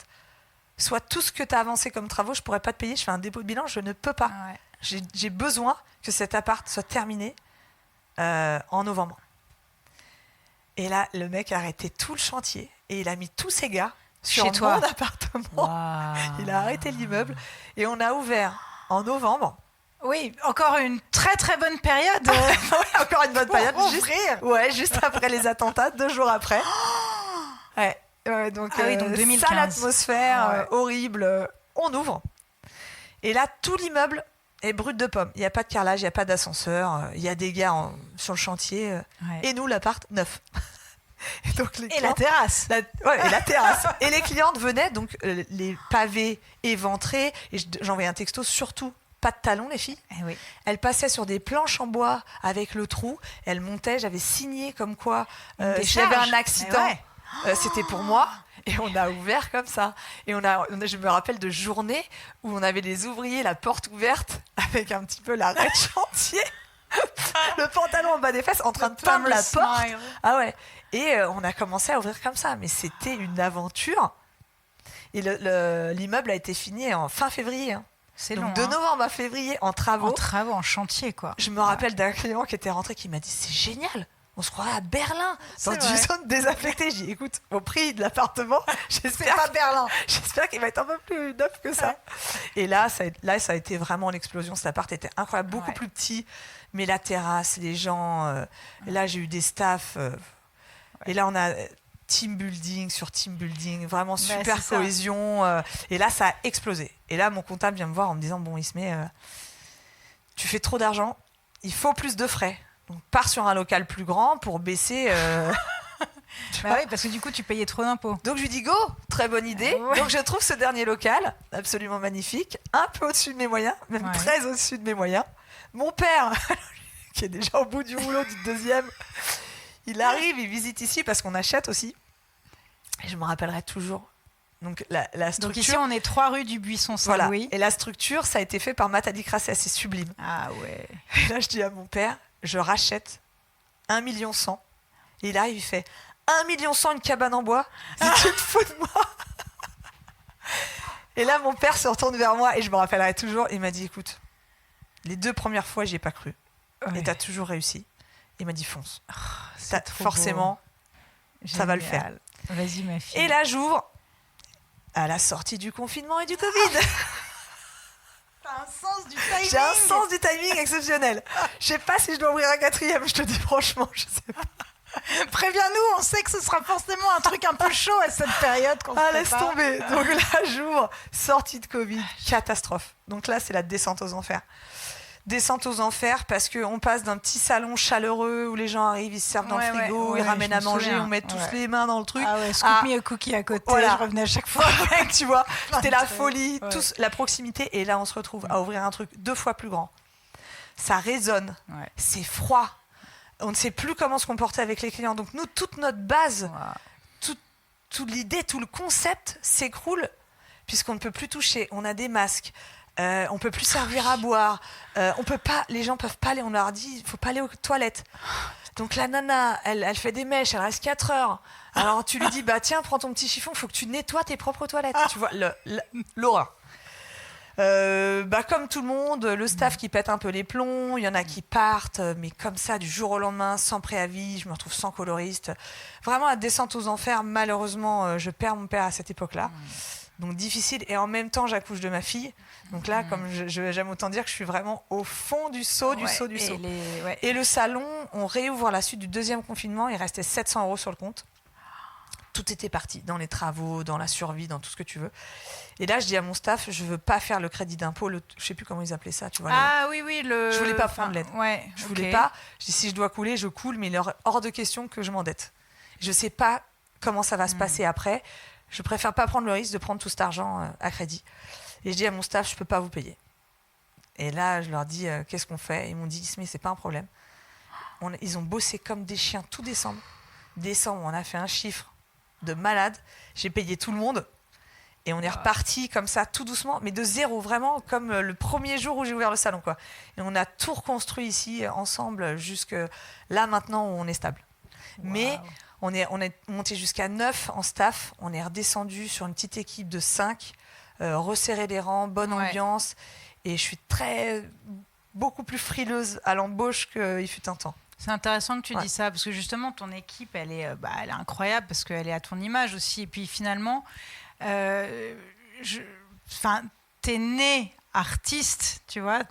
soit tout ce que tu as avancé comme travaux, je pourrais pas te payer, je fais un dépôt de bilan, je ne peux pas. J'ai besoin que cet appart soit terminé en novembre. Et là, le mec a arrêté tout le chantier, et il a mis tous ses gars sur mon appartement. Wow. Il a arrêté l'immeuble, et on a ouvert en novembre. Oui, encore une très très bonne période. Encore une bonne période. Juste après les attentats, 2 jours après. Donc 2015. Sale atmosphère, horrible. On ouvre. Et là, tout l'immeuble est brut de pomme. Il n'y a pas de carrelage, il n'y a pas d'ascenseur. Il y a des gars sur le chantier. Et nous, l'appart, neuf. Et, donc les clients, la terrasse. Et la terrasse. Et les clientes venaient, donc les pavés éventrés. Et j'envoyais un texto, surtout pas de talons, les filles. Elles passaient sur des planches en bois avec le trou. Elles montaient, j'avais signé comme quoi s'il y avait un accident, c'était pour moi. Et on a ouvert comme ça. Et je me rappelle de journées où on avait les ouvriers, la porte ouverte, avec un petit peu l'arrêt de chantier. Le pantalon en bas des fesses en train de peindre la porte. Ah ouais. Et on a commencé à ouvrir comme ça. Mais c'était une aventure. Et l'immeuble a été fini en fin février. C'est donc long, de novembre à février en travaux. En travaux, en chantier, quoi. Je me rappelle d'un client qui était rentré qui m'a dit, c'est génial. On se croirait à Berlin, dans C'est une vrai. zone désaffectée. J'ai dit, écoute, au prix de l'appartement, C'est pas Berlin. j'espère qu'il va être un peu plus neuf que ça. Et là, ça a été vraiment l'explosion. Cet appart était incroyable, beaucoup Ouais. plus petit, mais la terrasse, les gens. Et là, j'ai eu des staffs. Et là, on a team building sur team building, vraiment super c'est ça. cohésion. Et là, ça a explosé. Et là, mon comptable vient me voir en me disant, bon, Ismé, tu fais trop d'argent, il faut plus de frais. Donc, pars sur un local plus grand pour baisser. Bah oui, parce que du coup, tu payais trop d'impôts. Donc je lui dis go, très bonne idée. Ouais. Donc je trouve ce dernier local absolument magnifique, un peu au-dessus de mes moyens, même Ouais. très au-dessus de mes moyens. Mon père, qui est déjà au bout du rouleau du deuxième, il arrive, il visite ici parce qu'on achète aussi. Et je me rappellerai toujours. Donc la structure. Donc ici, on est 3 rue du Buisson voilà. Saint-Louis. Et la structure, ça a été fait par Matadi Crasset, c'est sublime. Ah ouais. Et là, je dis à mon père, je rachète 1,1 million. Et il arrive, il fait 1,1 million une cabane en bois. Si tu te fous de moi. Et là, mon père se retourne vers moi et je me rappellerai toujours. Il m'a dit, écoute, les 2 premières fois, j'y ai pas cru. Ouais. Et t'as toujours réussi. Il m'a dit, fonce. C'est trop Forcément, beau. ça va le Génial. faire. Vas-y, ma fille. Et là, j'ouvre à la sortie du confinement et du Covid. T'as un sens du timing. J'ai un sens du timing exceptionnel. Je sais pas si je dois ouvrir un 4e, je te dis franchement, je sais pas. Préviens-nous, on sait que ce sera forcément un truc un peu chaud à cette période. Qu'on Ah, se laisse prépare. tomber. Donc là, j'ouvre, sortie de Covid, catastrophe. Donc là, c'est la descente aux enfers. Descente aux enfers parce qu'on passe d'un petit salon chaleureux où les gens arrivent, ils se servent dans le frigo, ils ramènent à manger, on met tous les mains dans le truc. Ah ouais, scoop me a cookie à côté, Voilà. je revenais à chaque fois. Tu vois, c'était la trucs. folie, Ouais. tous, la proximité. Et là, on se retrouve à ouvrir un truc 2 fois plus grand. Ça résonne, Ouais. c'est froid. On ne sait plus comment se comporter avec les clients. Donc nous, toute notre base, toute l'idée, tout le concept s'écroule puisqu'on ne peut plus toucher. On a des masques. On peut plus servir à boire. On peut pas. Les gens peuvent pas aller. On leur dit, il faut pas aller aux toilettes. Donc la nana, elle fait des mèches. Elle reste 4 heures. Alors tu lui dis, bah tiens, prends ton petit chiffon. Il faut que tu nettoies tes propres toilettes. Tu vois l'horreur. Comme tout le monde, le staff qui pète un peu les plombs, il y en a qui partent, mais comme ça, du jour au lendemain, sans préavis, je me retrouve sans coloriste. Vraiment, la descente aux enfers, malheureusement, je perds mon père à cette époque-là. Donc difficile, et en même temps, j'accouche de ma fille. Donc là, comme j'aime autant dire que je suis vraiment au fond du seau, du seau. Et le salon, on réouvre à la suite du 2e confinement, il restait 700 € sur le compte. Tout était parti, dans les travaux, dans la survie, dans tout ce que tu veux. Et là, je dis à mon staff, je veux pas faire le crédit d'impôt, je sais plus comment ils appelaient ça, tu vois. Je voulais pas prendre l'aide. Ouais, Je voulais pas. Je dis, si je dois couler, je coule, mais il est hors de question que je m'endette. Je sais pas comment ça va se passer après. Je préfère pas prendre le risque de prendre tout cet argent à crédit. Et je dis à mon staff, je peux pas vous payer. Et là, je leur dis, qu'est-ce qu'on fait ? Ils m'ont dit, mais c'est pas un problème. Ils ont bossé comme des chiens tout décembre. Décembre, on a fait un chiffre de malade. J'ai payé tout le monde. Et on est reparti comme ça, tout doucement, mais de zéro, vraiment, comme le premier jour où j'ai ouvert le salon, quoi. Et on a tout reconstruit ici, ensemble, jusque là, maintenant, où on est stable. Wow. Mais on est monté jusqu'à 9 en staff. On est redescendu sur une petite équipe de 5, resserrer les rangs, bonne ambiance. Et je suis beaucoup plus frileuse à l'embauche qu'il fut un temps. C'est intéressant que tu dis ça, parce que justement, ton équipe, elle est incroyable, parce qu'elle est à ton image aussi. Et puis finalement, t'es né artiste, tu vois,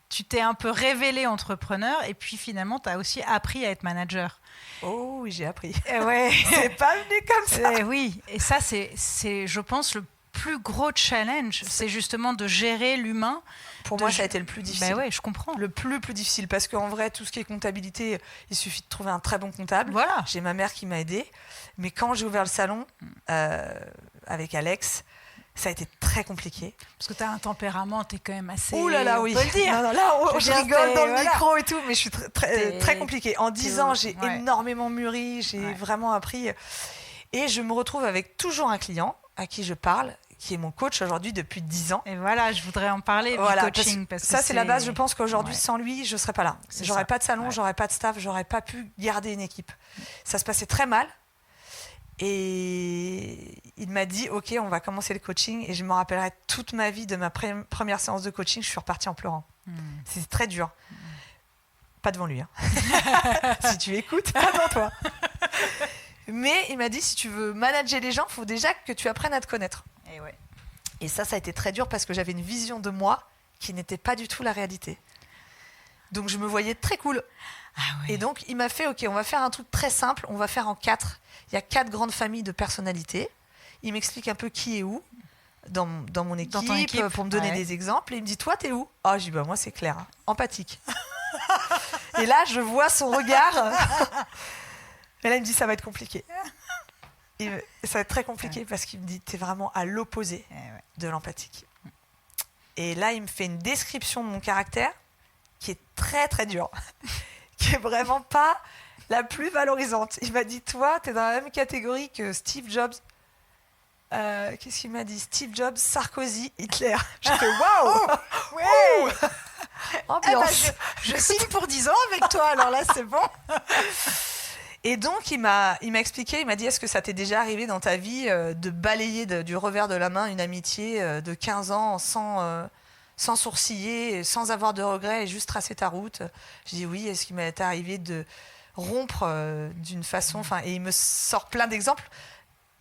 tu t'es un peu révélé entrepreneur, et puis finalement, t'as aussi appris à être manager. Oh oui, j'ai appris. Ouais. C'est pas venu comme ça. Oui, et ça, c'est, je pense, le plus gros challenge, c'est justement de gérer l'humain. Pour moi, ça a été le plus difficile. Ben ouais, je comprends. Le plus difficile, parce qu'en vrai, tout ce qui est comptabilité, il suffit de trouver un très bon comptable. Voilà. J'ai ma mère qui m'a aidée. Mais quand j'ai ouvert le salon avec Alex, ça a été très compliqué. Parce que tu as un tempérament, tu es quand même assez... Ouh là là, oui. On peut le dire. Non, là, je rigole dans le micro et tout, mais je suis très compliquée. En 10 ans, j'ai énormément mûri, j'ai vraiment appris. Et je me retrouve avec toujours un client à qui je parle, qui est mon coach aujourd'hui depuis 10 ans. Et voilà, je voudrais en parler du coaching. Parce que ça, c'est la base. Je pense qu'aujourd'hui, sans lui, je ne serais pas là. J'aurais pas de salon, j'aurais pas de staff, j'aurais pas pu garder une équipe. Ça se passait très mal. Et il m'a dit, OK, on va commencer le coaching. Et je me rappellerai toute ma vie de ma première séance de coaching. Je suis repartie en pleurant. C'est très dur. Pas devant lui. Hein. Si tu écoutes, pas devant toi. Mais il m'a dit, si tu veux manager les gens, il faut déjà que tu apprennes à te connaître. Et ouais. Et ça a été très dur parce que j'avais une vision de moi qui n'était pas du tout la réalité. Donc je me voyais très cool. Ah ouais. Et donc il m'a fait, ok, on va faire un truc très simple, on va faire en 4. Il y a 4 grandes familles de personnalités. Il m'explique un peu qui est où dans mon équipe, ton équipe, pour me donner des exemples. Et il me dit, toi, t'es où ? Ah, je dis, bah moi, c'est clair, hein, empathique. Et là, je vois son regard. Et là, il me dit, ça va être compliqué. Et ça va être très compliqué parce qu'il me dit, t'es vraiment à l'opposé de l'empathique. Et là, il me fait une description de mon caractère qui est très, très dure. Qui est vraiment pas la plus valorisante. Il m'a dit, toi, t'es dans la même catégorie que Steve Jobs. Qu'est-ce qu'il m'a dit ? Steve Jobs, Sarkozy, Hitler. J'étais waouh. Ouais. Ambiance. Je signe pour 10 ans avec toi, alors là, c'est bon. Et donc, il m'a expliqué, il m'a dit, est-ce que ça t'est déjà arrivé dans ta vie de balayer du revers de la main une amitié de 15 ans sans sourciller, sans avoir de regrets et juste tracer ta route ? Je dis oui. Est-ce qu'il m'est arrivé de rompre d'une façon... Et il me sort plein d'exemples.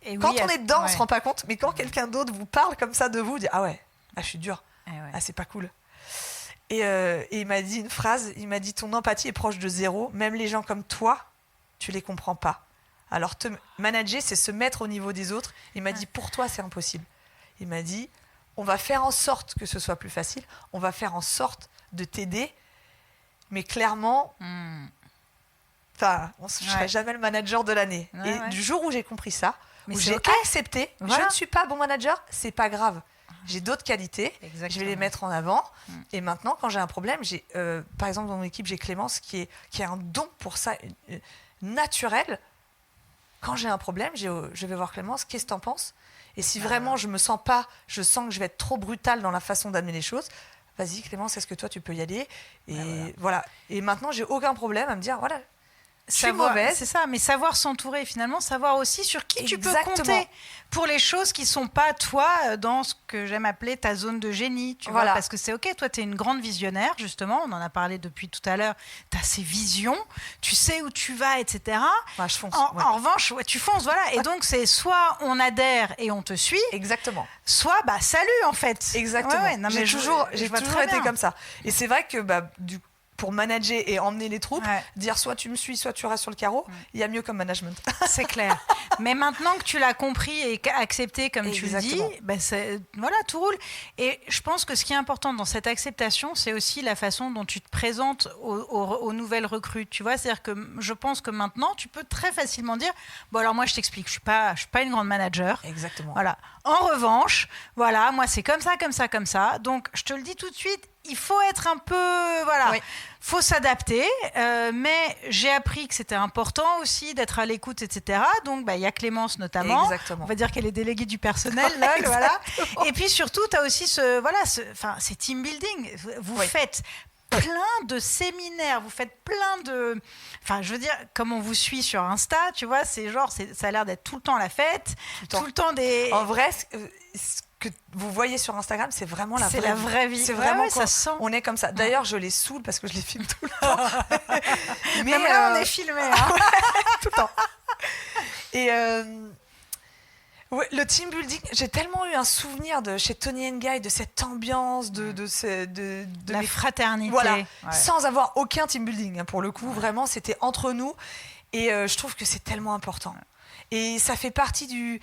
Et quand on est dedans, on ne se rend pas compte. Mais quand quelqu'un d'autre vous parle comme ça de vous, dit, ah ouais, je suis dur. Ah, c'est pas cool. Et il m'a dit une phrase, il m'a dit, ton empathie est proche de 0. Même les gens comme toi, tu les comprends pas. Alors te manager, c'est se mettre au niveau des autres. Il m'a dit, pour toi, c'est impossible. Il m'a dit, on va faire en sorte que ce soit plus facile. On va faire en sorte de t'aider. Mais clairement... je ne serai jamais le manager de l'année. Du jour où j'ai compris ça, où j'ai accepté, je ne suis pas bon manager, c'est pas grave. J'ai d'autres qualités, je vais les mettre en avant. Et maintenant, quand j'ai un problème, par exemple dans mon équipe, j'ai Clémence qui a un don pour ça, naturel. Quand j'ai un problème, je vais voir Clémence, qu'est-ce que tu en penses ? Et si vraiment je sens que je vais être trop brutale dans la façon d'amener les choses, vas-y Clémence, est-ce que toi tu peux y aller ? Et voilà. Et maintenant, j'ai aucun problème à me dire, voilà, je suis mauvaise. C'est ça, mais savoir s'entourer, finalement, savoir aussi sur qui tu peux compter pour les choses qui ne sont pas toi dans ce que j'aime appeler ta zone de génie. Tu vois, parce que c'est OK, toi, tu es une grande visionnaire, justement, on en a parlé depuis tout à l'heure, tu as ces visions, tu sais où tu vas, etc. Je fonce. En revanche, tu fonces, voilà. Et donc, c'est soit on adhère et on te suit. Exactement. Soit, salut, en fait. Exactement. Non, j'ai toujours été comme ça. Et c'est vrai que, pour manager et emmener les troupes, dire soit tu me suis, soit tu restes sur le carreau, il y a mieux comme management. C'est clair. Mais maintenant que tu l'as compris et accepté, comme tu le dis, voilà, tout roule. Et je pense que ce qui est important dans cette acceptation, c'est aussi la façon dont tu te présentes aux nouvelles recrues. Tu vois, c'est-à-dire que je pense que maintenant, tu peux très facilement dire, bon alors moi je t'explique, je suis pas une grande manager. Exactement. Voilà. En revanche, voilà, moi c'est comme ça, comme ça, comme ça. Donc je te le dis tout de suite. Il faut être un peu, faut s'adapter, mais j'ai appris que c'était important aussi d'être à l'écoute, etc. Donc, il y a Clémence notamment. Exactement. On va dire qu'elle est déléguée du personnel, voilà. Et puis surtout, tu as aussi c'est team building. Vous faites plein de séminaires, vous faites plein de... Enfin, je veux dire, comme on vous suit sur Insta, tu vois, ça a l'air d'être tout le temps la fête, tout le temps des... En vrai, ce que vous voyez sur Instagram, c'est vraiment la vraie vie. C'est vraiment ça sent. On est comme ça. D'ailleurs, je les saoule parce que je les filme tout le temps. Mais même là, on est filmé. Tout le temps. Et le team building, j'ai tellement eu un souvenir chez Tony & Guy de cette ambiance, de la fraternité. Voilà, sans avoir aucun team building. Pour le coup, vraiment, c'était entre nous. Et je trouve que c'est tellement important. Et ça fait partie du...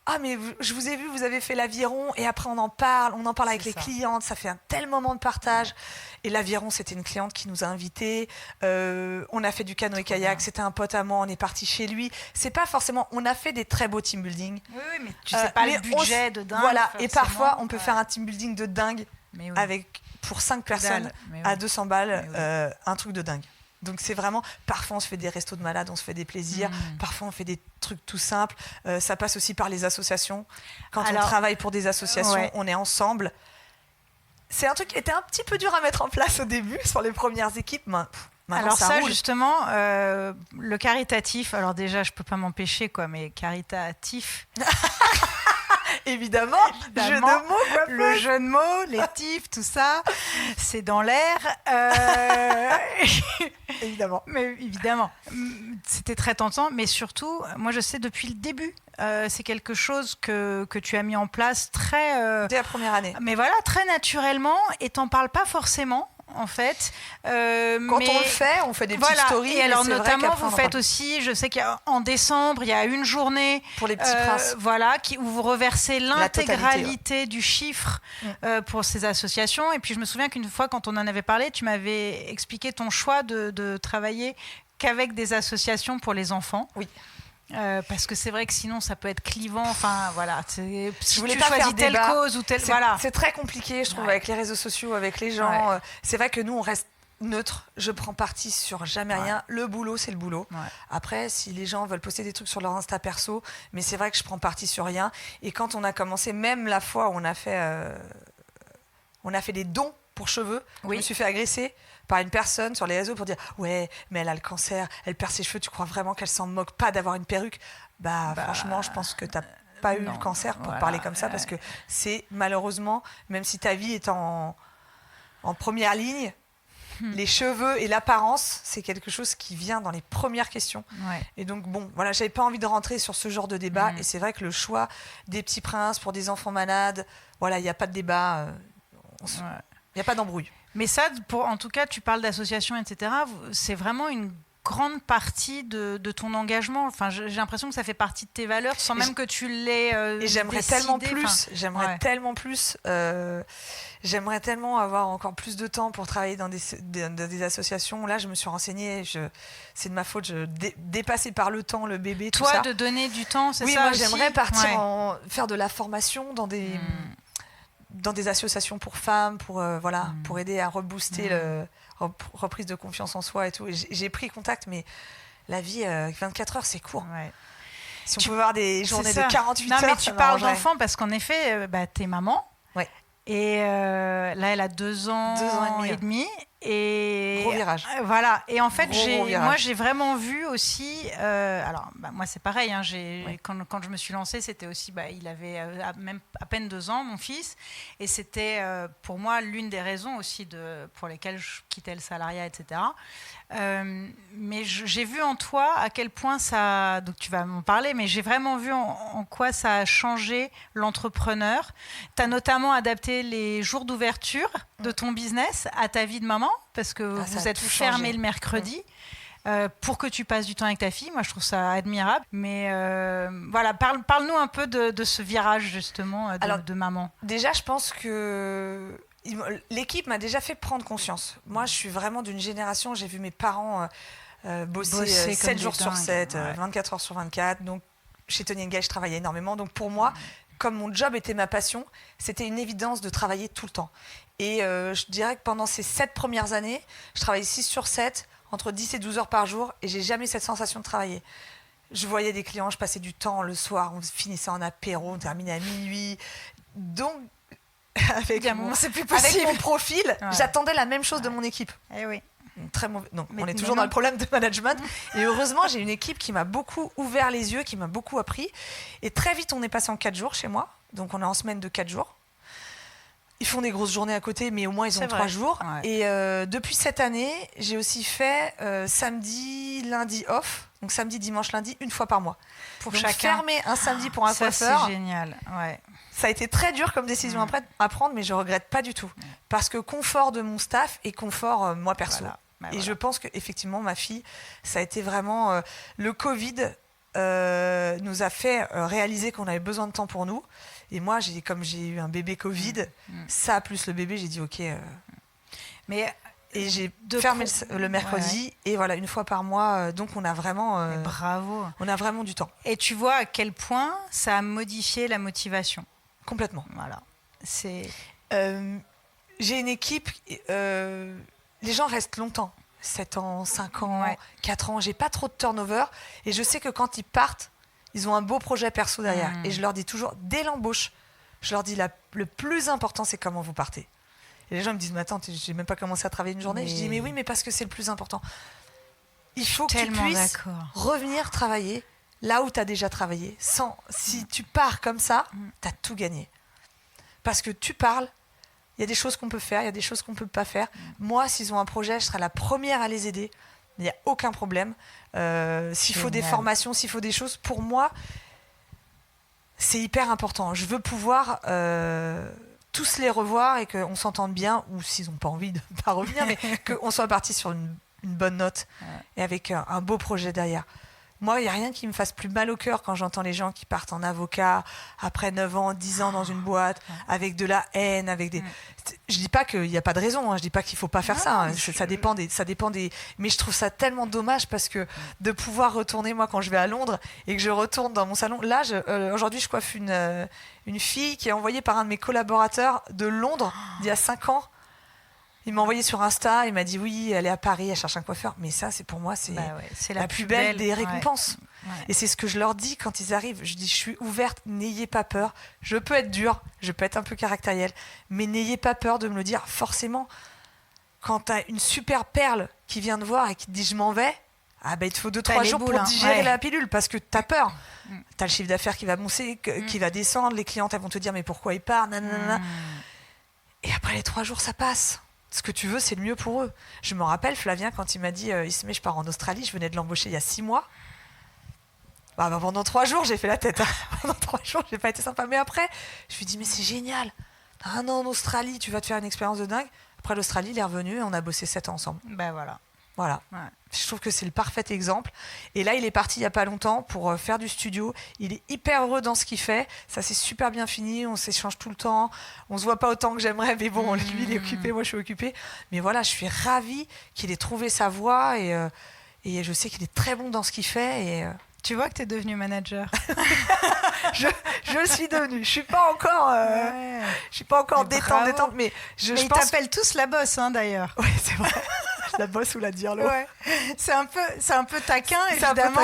Ah, mais je vous ai vu, vous avez fait l'aviron, et après on en parle avec les clientes, ça fait un tel moment de partage. Et l'aviron, c'était une cliente qui nous a invités, on a fait du canoë-kayak, c'était un pote à moi, on est parti chez lui. C'est pas forcément, on a fait des très beaux team building. Oui, mais tu sais pas le budget de dingue. Voilà, et parfois on peut faire un team building de dingue pour 5 personnes à 200 balles, un truc de dingue. Donc c'est vraiment, parfois on se fait des restos de malades, on se fait des plaisirs, parfois on fait des trucs tout simples, ça passe aussi par les associations. Quand on travaille pour des associations, on est ensemble. C'est un truc qui était un petit peu dur à mettre en place au début, sur les premières équipes, maintenant alors ça roule. Justement, le caritatif, alors déjà je peux pas m'empêcher mais caritatif... Évidemment, jeu de mots, coiffeuse. Le jeu de mots, les tifs, tout ça, c'est dans l'air. Évidemment. Mais évidemment, c'était très tentant, mais surtout, moi je sais depuis le début, c'est quelque chose que tu as mis en place très... Dès la première année. Mais voilà, très naturellement, et t'en parles pas forcément. En fait, quand on le fait, on fait des petites stories. Et alors notamment, vous faites aussi, je sais qu'en décembre, il y a une journée pour les petits princes, voilà, où vous reversez l'intégralité du chiffre pour ces associations. Et puis je me souviens qu'une fois, quand on en avait parlé, tu m'avais expliqué ton choix de travailler qu'avec des associations pour les enfants. Oui. Parce que c'est vrai que sinon ça peut être clivant. Enfin voilà, si je voulais tu pas choisis faire telle débat. cause ou telle, voilà. C'est très compliqué, je trouve, avec les réseaux sociaux, avec les gens. Ouais. C'est vrai que nous on reste neutre. Je prends parti sur jamais rien. Le boulot, c'est le boulot. Ouais. Après, si les gens veulent poster des trucs sur leur Insta perso, mais c'est vrai que je prends parti sur rien. Et quand on a commencé, même la fois où on a fait des dons pour cheveux, je me suis fait agresser par une personne sur les réseaux pour dire ouais mais elle a le cancer, elle perd ses cheveux, tu crois vraiment qu'elle s'en moque pas d'avoir une perruque? Franchement je pense que t'as pas eu le cancer pour parler comme ça, parce que c'est malheureusement, même si ta vie est en première ligne, les cheveux et l'apparence c'est quelque chose qui vient dans les premières questions. Et donc bon voilà, j'avais pas envie de rentrer sur ce genre de débat. Et c'est vrai que le choix des petits princes pour des enfants malades, voilà, il n'y a pas de débat, il n'y a pas d'embrouille. Mais ça, en tout cas, tu parles d'associations, etc. C'est vraiment une grande partie de ton engagement. Enfin, j'ai l'impression que ça fait partie de tes valeurs, sans même que tu l'aies et j'aimerais décidé. Tellement plus. J'aimerais tellement avoir encore plus de temps pour travailler dans des associations. Là, je me suis renseignée. C'est de ma faute. Dépassée par le temps, le bébé, tout ça. Toi, de donner du temps, c'est ça Oui, moi, aussi. J'aimerais partir faire de la formation dans des associations pour femmes, pour aider à rebooster reprise de confiance en soi et tout. Et j'ai pris contact, mais la vie, 24 heures, c'est court. Ouais. Si on pouvait avoir des journées de 48 heures, mais tu parles d'enfants parce qu'en effet, t'es maman. Ouais. Et là, elle a 2 ans et demi. Et gros virage. Voilà. Et en fait, moi, j'ai vraiment vu aussi. Alors, moi, c'est pareil. Hein, quand je me suis lancée, c'était aussi. Il avait même à peine 2 ans, mon fils. Et c'était pour moi l'une des raisons aussi pour lesquelles je quittais le salariat, etc. Mais j'ai vu en toi à quel point ça. Donc, tu vas m'en parler, mais j'ai vraiment vu en quoi ça a changé l'entrepreneur. Tu as notamment adapté les jours d'ouverture de ton business à ta vie de maman, parce que vous êtes fermé le mercredi pour que tu passes du temps avec ta fille. Moi, je trouve ça admirable. Mais voilà, parle-nous un peu de ce virage, justement, de maman. Déjà, je pense que l'équipe m'a déjà fait prendre conscience. Moi, je suis vraiment d'une génération, j'ai vu mes parents bosser 7 jours sur 7, 24 heures sur 24. Donc, chez Tony & Guy, je travaillais énormément. Donc, pour moi, comme mon job était ma passion, c'était une évidence de travailler tout le temps. Et je dirais que pendant ces 7 premières années, je travaillais 6 sur 7, entre 10 et 12 heures par jour, et j'ai jamais eu cette sensation de travailler. Je voyais des clients, je passais du temps le soir, on finissait en apéro, on terminait à minuit. Donc, avec mon profil, j'attendais la même chose de mon équipe. Eh oui. Très mauvais. Donc, on est toujours dans le problème de management. Et heureusement, j'ai une équipe qui m'a beaucoup ouvert les yeux, qui m'a beaucoup appris. Et très vite, on est passé en 4 jours chez moi. Donc, on est en semaine de 4 jours. Ils font des grosses journées à côté, mais au moins, ils ont 3 jours. Ouais. Et depuis cette année, j'ai aussi fait samedi, lundi off. Donc, samedi, dimanche, lundi, une fois par mois. Pour donc, chacun. Fermer un samedi pour un coiffeur. C'est génial. Ouais. Ça a été très dur comme décision à prendre, mais je ne regrette pas du tout. Parce que confort de mon staff et confort moi perso. Voilà. Et je pense qu'effectivement, ma fille, ça a été vraiment... le Covid nous a fait réaliser qu'on avait besoin de temps pour nous. Et moi, comme j'ai eu un bébé Covid, ça plus le bébé, j'ai dit OK. Et j'ai fermé le mercredi. Et voilà, une fois par mois. Donc, on a vraiment... bravo. On a vraiment du temps. Et tu vois à quel point ça a modifié la motivation. Complètement. Voilà. J'ai une équipe... les gens restent longtemps. 7 ans, 5 ans, 4 ans. J'ai pas trop de turnover. Et je sais que quand ils partent, ils ont un beau projet perso derrière. Et je leur dis toujours, dès l'embauche, je leur dis, le plus important, c'est comment vous partez. Et les gens me disent, mais attends, j'ai même pas commencé à travailler une journée. Je dis, mais oui, mais parce que c'est le plus important. Il faut que tu puisses revenir travailler là où tu as déjà travaillé. Si tu pars comme ça, tu as tout gagné. Parce que tu parles, il y a des choses qu'on peut faire, il y a des choses qu'on ne peut pas faire. Moi, s'ils ont un projet, je serai la première à les aider. Il n'y a aucun problème. S'il faut des formations, s'il faut des choses, pour moi, c'est hyper important. Je veux pouvoir tous les revoir et qu'on s'entende bien, ou s'ils n'ont pas envie de ne pas revenir, mais qu'on soit parti sur une bonne note et avec un beau projet derrière. Moi, il n'y a rien qui me fasse plus mal au cœur quand j'entends les gens qui partent en avocat après 9 ans, 10 ans dans une boîte, avec de la haine, avec des... Je dis pas qu'il n'y a pas de raison, hein, je dis pas qu'il faut pas faire ça. Hein, ça dépend des... Mais je trouve ça tellement dommage parce que de pouvoir retourner, moi, quand je vais à Londres et que je retourne dans mon salon... Là, aujourd'hui, je coiffe une fille qui est envoyée par un de mes collaborateurs de Londres d'il y a 5 ans. Il m'a envoyé sur Insta, il m'a dit oui, elle est à Paris, elle cherche un coiffeur. Mais ça, c'est pour moi, c'est la plus belle des récompenses. Ouais. Et c'est ce que je leur dis quand ils arrivent. Je dis, je suis ouverte, n'ayez pas peur. Je peux être dure, je peux être un peu caractérielle, mais n'ayez pas peur de me le dire. Forcément, quand tu as une super perle qui vient te voir et qui te dit je m'en vais, il te faut 2-3 jours pour digérer la pilule parce que tu as peur. Tu as le chiffre d'affaires qui va monter, qui va descendre, les clientes elles vont te dire mais pourquoi ils partent, nanana. Et après les 3 jours, ça passe. Ce que tu veux, c'est le mieux pour eux. Je me rappelle, Flavien, quand il m'a dit Ismé, je pars en Australie, je venais de l'embaucher il y a 6 mois. Pendant 3 jours, j'ai fait la tête. Hein. Pendant 3 jours, j'ai pas été sympa. Mais après, je lui ai dit mais c'est génial. T'as 1 an en Australie, tu vas te faire une expérience de dingue. Après l'Australie, il est revenu et on a bossé 7 ans ensemble. Voilà. Ouais. Je trouve que c'est le parfait exemple. Et là, il est parti il n'y a pas longtemps pour faire du studio. Il est hyper heureux dans ce qu'il fait. Ça s'est super bien fini. On s'échange tout le temps. On se voit pas autant que j'aimerais. Mais bon, lui, il est occupé. Moi, je suis occupée. Mais voilà, je suis ravie qu'il ait trouvé sa voie. Et je sais qu'il est très bon dans ce qu'il fait. Et, tu vois que tu es devenu manager. je le suis devenue. Je suis pas encore détente. Mais ils t'appellent tous la boss, hein, d'ailleurs. Oui, c'est vrai. La bosse ou la dirlo. Ouais. C'est un peu taquin, évidemment.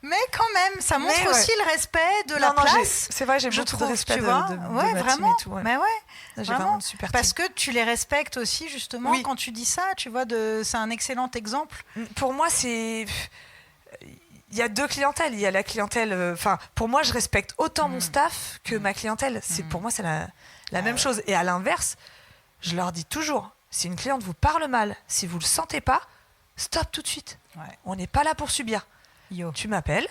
Mais quand même, ça montre aussi le respect de la place. C'est vrai, j'ai beaucoup de respect de vraiment. Et tout, ouais. Mais ouais. J'ai vraiment une super team. Parce que tu les respectes aussi, justement, quand tu dis ça. Tu vois, c'est un excellent exemple. Pour moi, c'est... Il y a 2 clientèles. Il y a la clientèle... pour moi, je respecte autant mon staff que ma clientèle. Pour moi, c'est la même chose. Et à l'inverse, je leur dis toujours... Si une cliente vous parle mal, si vous ne le sentez pas, stop tout de suite. Ouais. On n'est pas là pour subir. Tu m'appelles,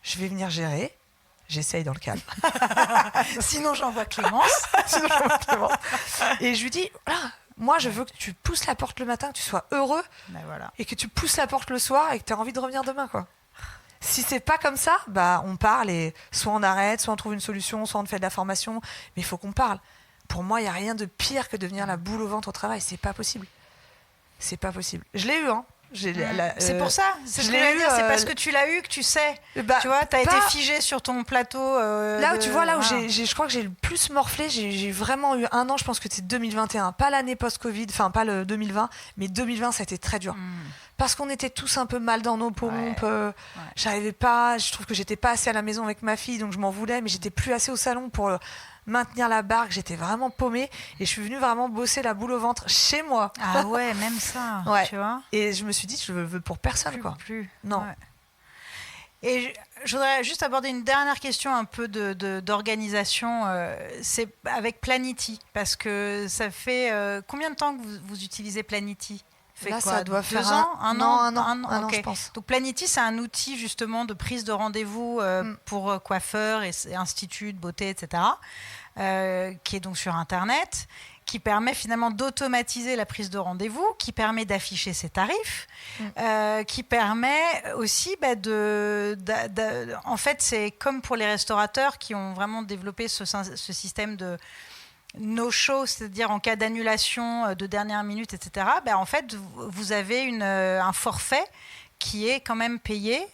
je vais venir gérer, j'essaye dans le calme. Sinon, j'envoie Clémence. Et je lui dis, voilà, moi, je veux que tu pousses la porte le matin, que tu sois heureux, et que tu pousses la porte le soir et que tu aies envie de revenir demain, quoi. Si c'est pas comme ça, on parle et soit on arrête, soit on trouve une solution, soit on fait de la formation, mais il faut qu'on parle. Pour moi, il n'y a rien de pire que de devenir la boule au ventre au travail. C'est pas possible. C'est pas possible. Je l'ai eu, hein. C'est pour ça. C'est ce que je veux dire. C'est parce que tu l'as eu que tu sais. Tu vois, tu as été figé sur ton plateau. Je crois que j'ai le plus morflé. J'ai vraiment eu 1 an, je pense que c'est 2021. Pas l'année post-Covid, enfin pas le 2020, mais 2020, ça a été très dur. Parce qu'on était tous un peu mal dans nos pompes. J'arrivais pas. Je trouve que j'étais pas assez à la maison avec ma fille, donc je m'en voulais, mais j'étais plus assez au salon pour maintenir la barque. J'étais vraiment paumée et je suis venue vraiment bosser la boule au ventre chez moi. Ah ouais, même ça. Tu vois. Et je me suis dit, je veux pour personne, plus. Non. Ouais. Et je voudrais juste aborder une dernière question un peu d'organisation. C'est avec Planity, parce que ça fait combien de temps que vous utilisez Planity? Là, ça doit faire 2 ans, un an, je pense. Donc Planity, c'est un outil justement de prise de rendez-vous pour coiffeurs et instituts de beauté, etc., qui est donc sur Internet, qui permet finalement d'automatiser la prise de rendez-vous, qui permet d'afficher ses tarifs, qui permet aussi en fait, c'est comme pour les restaurateurs qui ont vraiment développé ce système de no-show, c'est-à-dire en cas d'annulation de dernière minute, etc., en fait, vous avez un forfait qui est quand même payé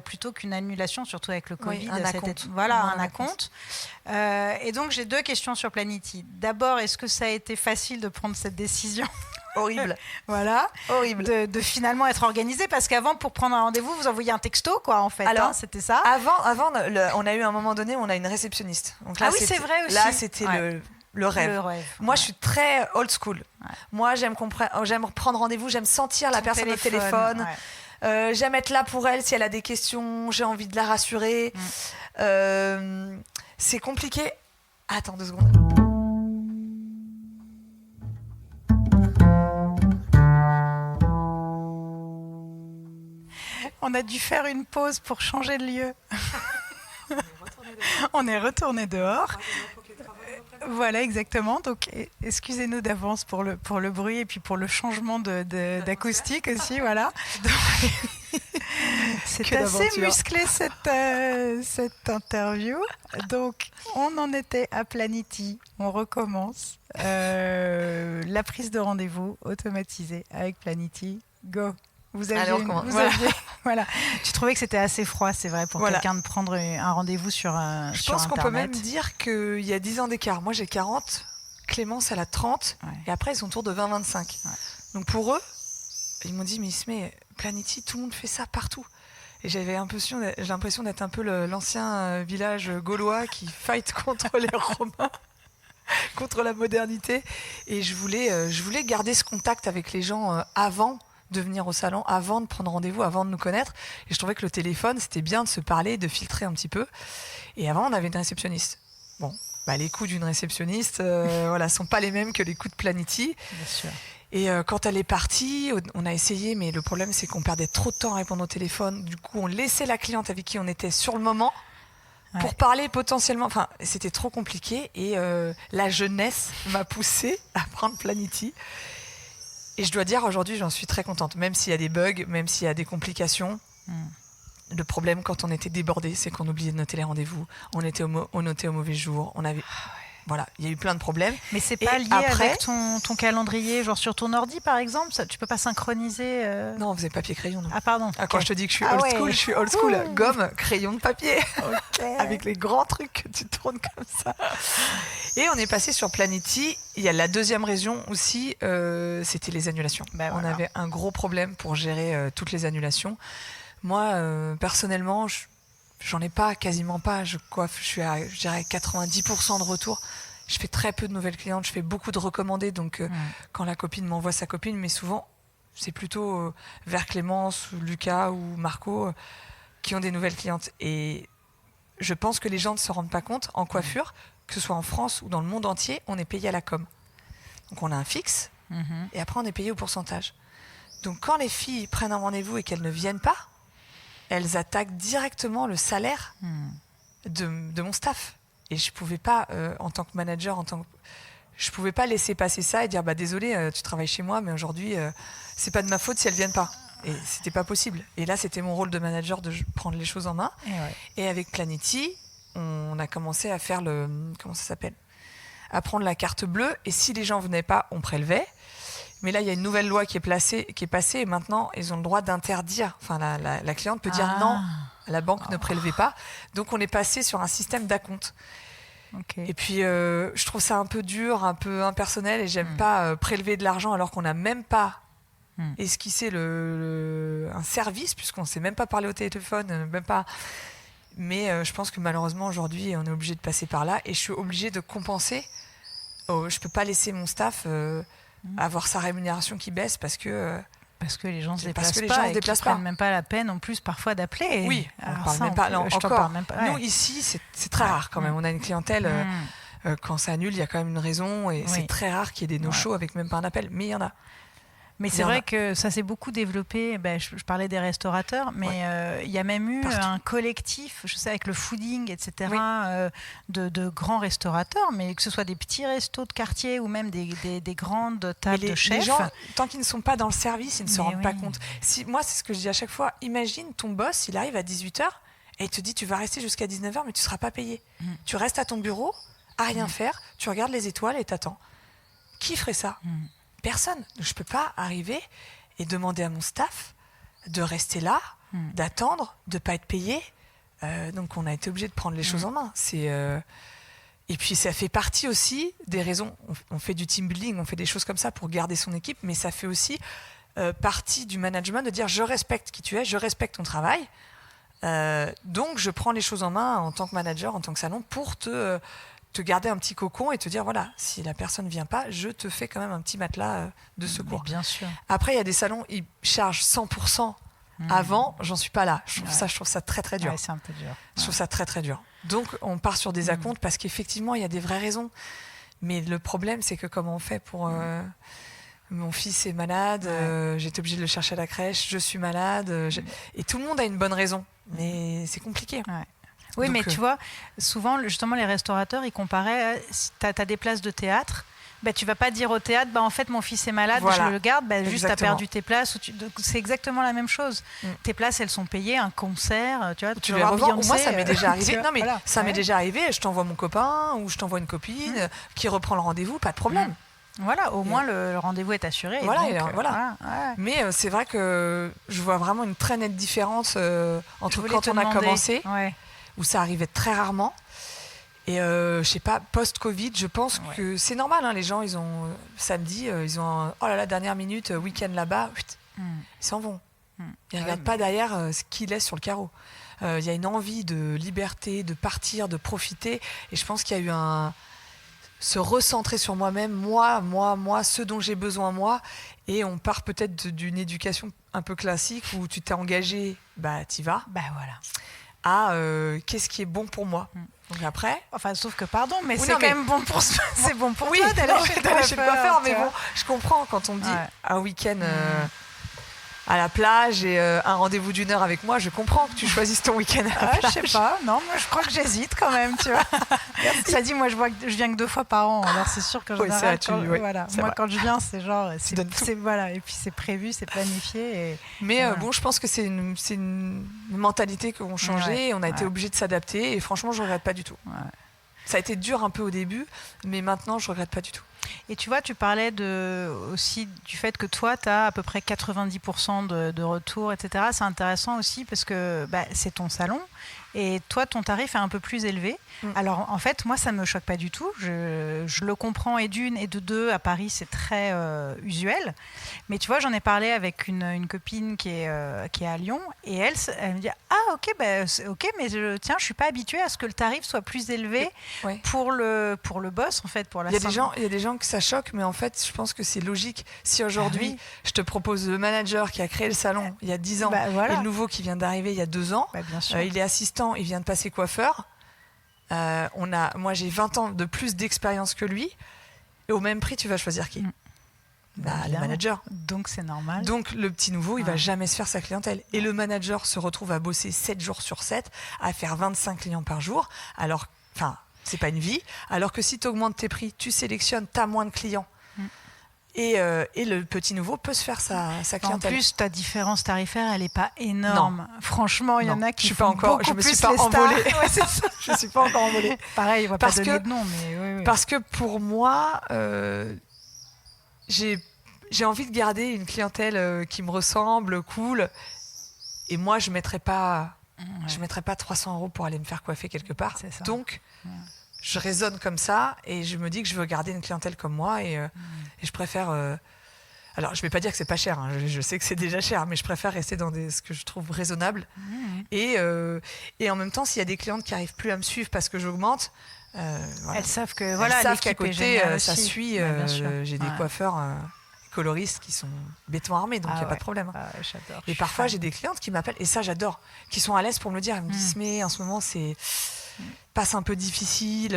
plutôt qu'une annulation, surtout avec le Covid. Un acompte. Un acompte. Et donc, j'ai 2 questions sur Planity. D'abord, est-ce que ça a été facile de prendre cette décision ? Horrible. Voilà. Horrible. De finalement être organisé, parce qu'avant, pour prendre un rendez-vous, vous envoyiez un texto, quoi, en fait. Alors, c'était ça. Avant, on a eu un moment donné où on a une réceptionniste. Donc là, c'est vrai aussi. Là, c'était le rêve. Moi, je suis très old school. Ouais. Moi, j'aime prendre rendez-vous, j'aime sentir la personne au téléphone. J'aime être là pour elle si elle a des questions, j'ai envie de la rassurer. C'est compliqué. Attends 2 secondes. On a dû faire une pause pour changer de lieu. On est retourné dehors. Voilà, exactement. Donc, excusez-nous d'avance pour le bruit et puis pour le changement d'acoustique aussi. Voilà. C'est assez musclé cette interview. Donc, on en était à Planity. On recommence. La prise de rendez-vous automatisée avec Planity. Go. Voilà. Tu trouvais que c'était assez froid, c'est vrai, pour quelqu'un de prendre un rendez-vous sur Internet. Je pense qu'on peut même dire qu'il y a 10 ans d'écart. Moi, j'ai 40, Clémence, elle a 30, et après, ils sont autour de 20-25. Ouais. Donc pour eux, ils m'ont dit, mais Ismé, Planity, tout le monde fait ça partout. Et j'ai l'impression d'être un peu l'ancien village gaulois qui fight contre les Romains, contre la modernité. Et je voulais garder ce contact avec les gens avant de venir au salon, avant de prendre rendez-vous, avant de nous connaître. Et je trouvais que le téléphone, c'était bien de se parler, de filtrer un petit peu. Et avant, on avait une réceptionniste. Bon, les coûts d'une réceptionniste, sont pas les mêmes que les coûts de Planity. Bien sûr. Et quand elle est partie, on a essayé, mais le problème, c'est qu'on perdait trop de temps à répondre au téléphone. Du coup, on laissait la cliente avec qui on était sur le moment pour parler potentiellement. Enfin, c'était trop compliqué. Et la jeunesse m'a poussée à prendre Planity. Et je dois dire, aujourd'hui, j'en suis très contente. Même s'il y a des bugs, même s'il y a des complications. Le problème, quand on était débordé, c'est qu'on oubliait de noter les rendez-vous. On notait au mauvais jour. Voilà, il y a eu plein de problèmes. Mais c'est pas lié avec ton calendrier, genre sur ton ordi par exemple, ça, tu peux pas synchroniser Non, on faisait papier-crayon. Ah pardon. Quand je te dis que je suis old school, je suis old school. Gomme, crayon de papier. Avec les grands trucs que tu tournes comme ça. Et on est passé sur Planity. Il y a la deuxième raison aussi, c'était les annulations. On avait un gros problème pour gérer toutes les annulations. Moi, personnellement, j'en ai quasiment pas. Je suis à, je dirais, 90% de retour. Je fais très peu de nouvelles clientes. Je fais beaucoup de recommandés. Donc, quand la copine m'envoie sa copine, mais souvent, c'est plutôt vers Clémence, Lucas ou Marco qui ont des nouvelles clientes. Et je pense que les gens ne se rendent pas compte. En coiffure, que ce soit en France ou dans le monde entier, on est payé à la com. Donc, on a un fixe et après, on est payé au pourcentage. Donc, quand les filles prennent un rendez-vous et qu'elles ne viennent pas, elles attaquent directement le salaire de mon staff. Et je ne pouvais pas, en tant que manager, je ne pouvais pas laisser passer ça et dire désolé, tu travailles chez moi, mais aujourd'hui, ce n'est pas de ma faute si elles ne viennent pas. Et ce n'était pas possible. Et là, c'était mon rôle de manager de prendre les choses en main. Et avec Planity, on a commencé à faire comment ça s'appelle ? À prendre la carte bleue. Et si les gens ne venaient pas, on prélevait. Mais là, il y a une nouvelle loi qui est passée et maintenant, ils ont le droit d'interdire. Enfin, la cliente peut dire non, la banque ne prélevait pas. Donc, on est passé sur un système d'acompte. Et puis, je trouve ça un peu dur, un peu impersonnel et j'aime pas prélever de l'argent alors qu'on n'a même pas esquissé un service puisqu'on ne s'est même pas parlé au téléphone, même pas. Mais je pense que malheureusement, aujourd'hui, on est obligé de passer par là et je suis obligée de compenser. Je peux pas laisser mon staff... avoir sa rémunération qui baisse parce que les gens se déplacent pas et qu'ils prennent même pas la peine en plus parfois d'appeler. Oui, on parle même pas. Non, encore. Nous ici, c'est très rare quand même. On a une clientèle quand ça annule, il y a quand même une raison et c'est très rare qu'il y ait des no-shows avec même pas un appel. Mais il y en a. Mais c'est vrai que ça s'est beaucoup développé. Je parlais des restaurateurs, mais il y a même eu un collectif, je sais, avec le fooding, etc., de grands restaurateurs, mais que ce soit des petits restos de quartier ou même des grandes tables de chefs. Les gens, tant qu'ils ne sont pas dans le service, ils ne se rendent pas compte. Moi, c'est ce que je dis à chaque fois. Imagine ton boss, il arrive à 18h et il te dit tu vas rester jusqu'à 19h, mais tu ne seras pas payé. Tu restes à ton bureau, à rien faire, tu regardes les étoiles et t'attends. Qui ferait ça ? Personne. Je ne peux pas arriver et demander à mon staff de rester là, d'attendre, de ne pas être payé. Donc, on a été obligé de prendre les choses en main. Et puis, ça fait partie aussi des raisons. On fait du team building, on fait des choses comme ça pour garder son équipe, mais ça fait aussi partie du management de dire je respecte qui tu es, je respecte ton travail. Donc, je prends les choses en main en tant que manager, en tant que salon, pour te garder un petit cocon et te dire voilà, si la personne ne vient pas, je te fais quand même un petit matelas de secours. Mais bien sûr. Après, il y a des salons, ils chargent 100% Avant, j'en suis pas là. Je trouve ça très très dur. Ouais, c'est un peu dur. Je trouve ça très très dur. Donc on part sur des acomptes parce qu'effectivement il y a des vraies raisons. Mais le problème c'est que comment on fait pour mon fils est malade, j'étais obligée de le chercher à la crèche, je suis malade, et tout le monde a une bonne raison, mais c'est compliqué. Ouais. Oui, donc, mais tu vois, souvent justement les restaurateurs ils comparaient, si t'as des places de théâtre. Bah, tu vas pas dire au théâtre, en fait mon fils est malade, je le garde, juste t'as perdu tes places. C'est exactement la même chose. Tes places elles sont payées, un concert, tu vois. Tu les revends. Moi ça m'est déjà arrivé. Non mais ça m'est déjà arrivé. Je t'envoie mon copain ou je t'envoie une copine qui reprend le rendez-vous, pas de problème. Voilà, au moins le rendez-vous est assuré. Voilà. Mais c'est vrai que je vois vraiment une très nette différence entre quand on a commencé, où ça arrivait très rarement. Et je sais pas, post-Covid, je pense que c'est normal. Les gens, ils ont samedi, ils ont oh là là, dernière minute, week-end là-bas, ils s'en vont. Ils regardent pas derrière ce qu'ils laissent sur le carreau. Il y a une envie de liberté, de partir, de profiter. Et je pense qu'il y a eu se recentrer sur moi-même, moi, ce dont j'ai besoin moi. Et on part peut-être d'une éducation un peu classique où tu t'es engagé, t'y vas. À qu'est-ce qui est bon pour moi. Donc après, sauf que pardon, mais c'est quand même bon pour c'est bon pour toi d'aller chez le coiffeur, mais bon, je comprends quand on me dit un week-end à la plage et un rendez-vous d'1 heure avec moi, je comprends que tu choisisses ton week-end à la plage. Je sais pas, non, moi je crois que j'hésite quand même, tu vois. Ça dit, moi je viens que 2 fois par an, alors c'est sûr que quand je viens, c'est genre, voilà, et puis c'est prévu, c'est planifié. Mais bon, je pense que c'est une mentalité qu'on changeait, et on a été obligé de s'adapter, et franchement, je regrette pas du tout. Ça a été dur un peu au début, mais maintenant, je regrette pas du tout. Et tu vois, tu parlais aussi du fait que toi, tu as à peu près 90% de retour, etc. C'est intéressant aussi parce que c'est ton salon et toi, ton tarif est un peu plus élevé. Alors, en fait, moi, ça ne me choque pas du tout. Je le comprends, et d'une, et de deux, à Paris, c'est très usuel. Mais tu vois, j'en ai parlé avec une copine qui est à Lyon et elle me dit « Ah, ok, mais je suis pas habituée à ce que le tarif soit plus élevé pour le boss, en fait, pour la Il y a des gens que ça choque, mais en fait, je pense que c'est logique. Si aujourd'hui, je te propose le manager qui a créé le salon il y a 10 ans et le nouveau qui vient d'arriver il y a 2 ans, bien sûr. Il est assistant, il vient de passer coiffeur. Moi, j'ai 20 ans de plus d'expérience que lui. Et au même prix, tu vas choisir qui ? Le manager. Donc, c'est normal. Donc, le petit nouveau, il va jamais se faire sa clientèle. Et le manager se retrouve à bosser 7 jours sur 7, à faire 25 clients par jour. Alors, c'est pas une vie. Alors que si tu augmentes tes prix, tu sélectionnes, tu as moins de clients. Et le petit nouveau peut se faire sa clientèle. En plus, ta différence tarifaire, elle n'est pas énorme. Non. Franchement, il y en a qui font je me suis pas envolée. Je suis pas encore envolée. Pareil, on va pas donner de nom, mais oui. Parce que pour moi, j'ai envie de garder une clientèle qui me ressemble, cool. Et moi, je mettrais pas 300 € pour aller me faire coiffer quelque part. Donc, je raisonne comme ça et je me dis que je veux garder une clientèle comme moi et je préfère... alors, je ne vais pas dire que c'est pas cher, je sais que c'est déjà cher, mais je préfère rester dans ce que je trouve raisonnable. Et en même temps, s'il y a des clientes qui n'arrivent plus à me suivre parce que j'augmente, elles savent que qu'à côté, ça suit. J'ai des coiffeurs coloristes qui sont béton armé, donc il n'y a pas de problème. J'adore. Et parfois, j'ai des clientes qui m'appellent, et ça, j'adore, qui sont à l'aise pour me le dire. Elles me disent, mais en ce moment, c'est... passe un peu difficile.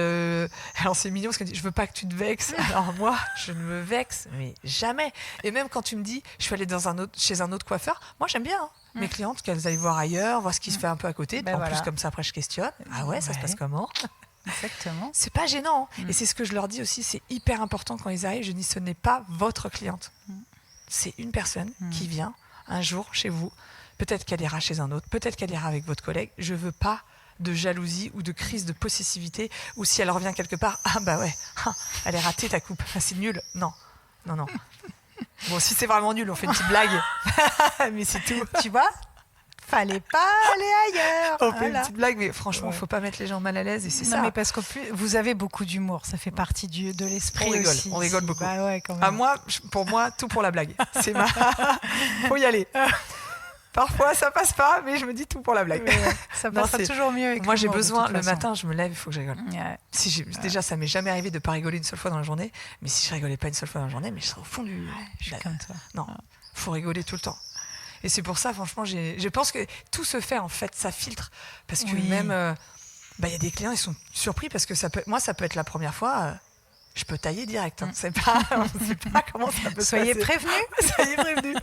Alors c'est mignon parce qu'elle dit je veux pas que tu te vexes. Alors moi je ne me vexe mais jamais. Et même quand tu me dis je suis allée chez un autre coiffeur, moi j'aime bien mes clientes qu'elles aillent voir ailleurs, voir ce qui se fait un peu à côté. En plus comme ça après je questionne. Ah ouais, ça se passe comment? Exactement. C'est pas gênant. Et c'est ce que je leur dis aussi, c'est hyper important quand ils arrivent. Je dis ce n'est pas votre cliente. C'est une personne qui vient un jour chez vous. Peut-être qu'elle ira chez un autre, peut-être qu'elle ira avec votre collègue. Je veux pas de jalousie ou de crise de possessivité, ou si elle revient quelque part, elle est ratée ta coupe, c'est nul. Non. Bon, si c'est vraiment nul, on fait une petite blague, mais c'est tout. Tu vois, fallait pas aller ailleurs. On fait une petite blague, mais franchement, faut pas mettre les gens mal à l'aise, et c'est ça. Non, mais parce que vous avez beaucoup d'humour, ça fait partie de l'esprit aussi. On rigole beaucoup. Quand même. Pour moi, tout pour la blague. Faut y aller. Parfois, ça passe pas, mais je me dis tout pour la blague. Ça passera toujours mieux avec moi, j'ai besoin, le matin, je me lève, il faut que je rigole. Déjà, ça m'est jamais arrivé de pas rigoler une seule fois dans la journée, mais si je rigolais pas une seule fois dans la journée, mais je serais au fond du... je suis comme toi. Non, faut rigoler tout le temps. Et c'est pour ça, franchement, je pense que tout se fait, en fait, ça filtre. Parce que Oui. même, y a des clients, ils sont surpris parce que ça peut être la première fois, je peux tailler direct. Hein. On ne sait pas comment ça peut Soyez se passer. prévenus. Soyez prévenus.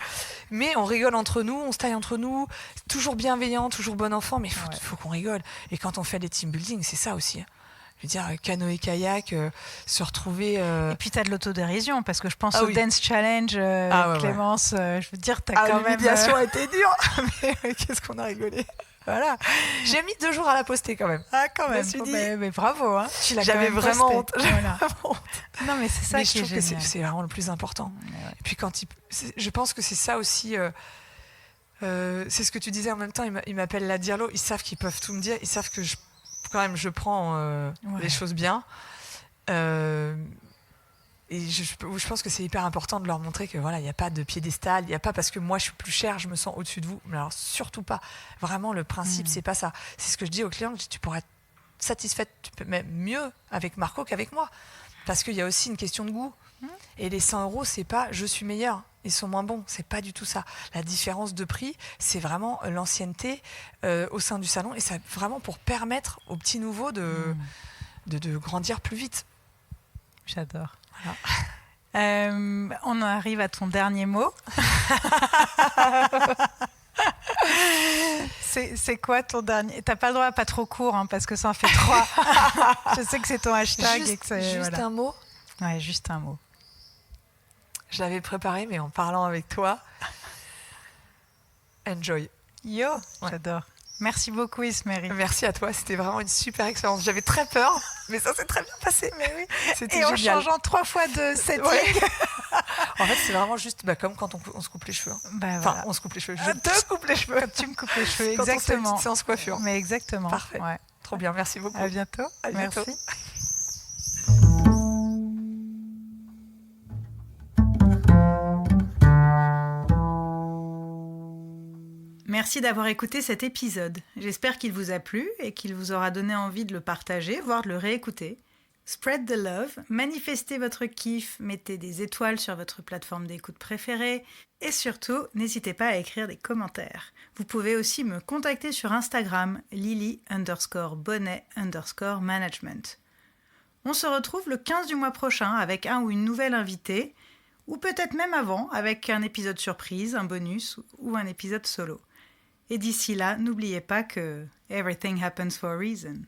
Mais on rigole entre nous, on se taille entre nous, toujours bienveillant, toujours bon enfant, mais il faut qu'on rigole. Et quand on fait des team building, c'est ça aussi. Je veux dire, canoë-kayak, se retrouver... Et puis, tu as de l'autodérision, parce que je pense au Dance Challenge, Clémence, je veux dire, tu as quand même... L'humiliation a été dure, mais qu'est-ce qu'on a rigolé. Voilà. J'ai mis 2 jours à la poster quand même. Ah, quand même. Mais bravo. Hein. J'avais vraiment honte. Voilà. Non, mais c'est ça mais qui est génial. C'est vraiment le plus important. Ouais. Et puis je pense que c'est ça aussi... c'est ce que tu disais en même temps, ils m'appellent la Dirlo, ils savent qu'ils peuvent tout me dire, ils savent que je prends les choses bien. Et je pense que c'est hyper important de leur montrer que voilà, il n'y a pas de piédestal, il n'y a pas parce que moi je suis plus chère, je me sens au-dessus de vous. Mais alors surtout pas. Vraiment, le principe, c'est pas ça. C'est ce que je dis aux clients, tu pourrais être satisfaite, tu peux même mieux avec Marco qu'avec moi. Parce qu'il y a aussi une question de goût. Et les 100 €, c'est pas je suis meilleur, ils sont moins bons. C'est pas du tout ça. La différence de prix, c'est vraiment l'ancienneté au sein du salon. Et c'est vraiment pour permettre aux petits nouveaux de grandir plus vite. J'adore. Voilà. On arrive à ton dernier mot. C'est quoi ton dernier? T'as pas le droit à pas trop court, hein, parce que ça en fait 3. Je sais que c'est ton hashtag. Juste un mot. Ouais, juste un mot. Je l'avais préparé, mais en parlant avec toi. Enjoy. Yo, j'adore. Merci beaucoup, Ismery. Merci à toi, c'était vraiment une super expérience. J'avais très peur, mais ça s'est très bien passé. Mais oui, c'était génial. Et en changeant 3 fois de setting. En fait, c'est vraiment juste comme quand on se coupe les cheveux. Voilà. On se coupe les cheveux. Je te coupe les cheveux. Comme tu me coupes les cheveux, exactement. Quand on fait une séance coiffure. Mais exactement. Parfait. Ouais. Trop bien, merci beaucoup. À bientôt. Merci. Merci d'avoir écouté cet épisode. J'espère qu'il vous a plu et qu'il vous aura donné envie de le partager, voire de le réécouter. Spread the love, manifestez votre kiff, mettez des étoiles sur votre plateforme d'écoute préférée et surtout, n'hésitez pas à écrire des commentaires. Vous pouvez aussi me contacter sur Instagram, lily_bonnet_management. On se retrouve le 15 du mois prochain avec un ou une nouvelle invitée, ou peut-être même avant avec un épisode surprise, un bonus ou un épisode solo. Et d'ici là, n'oubliez pas que everything happens for a reason.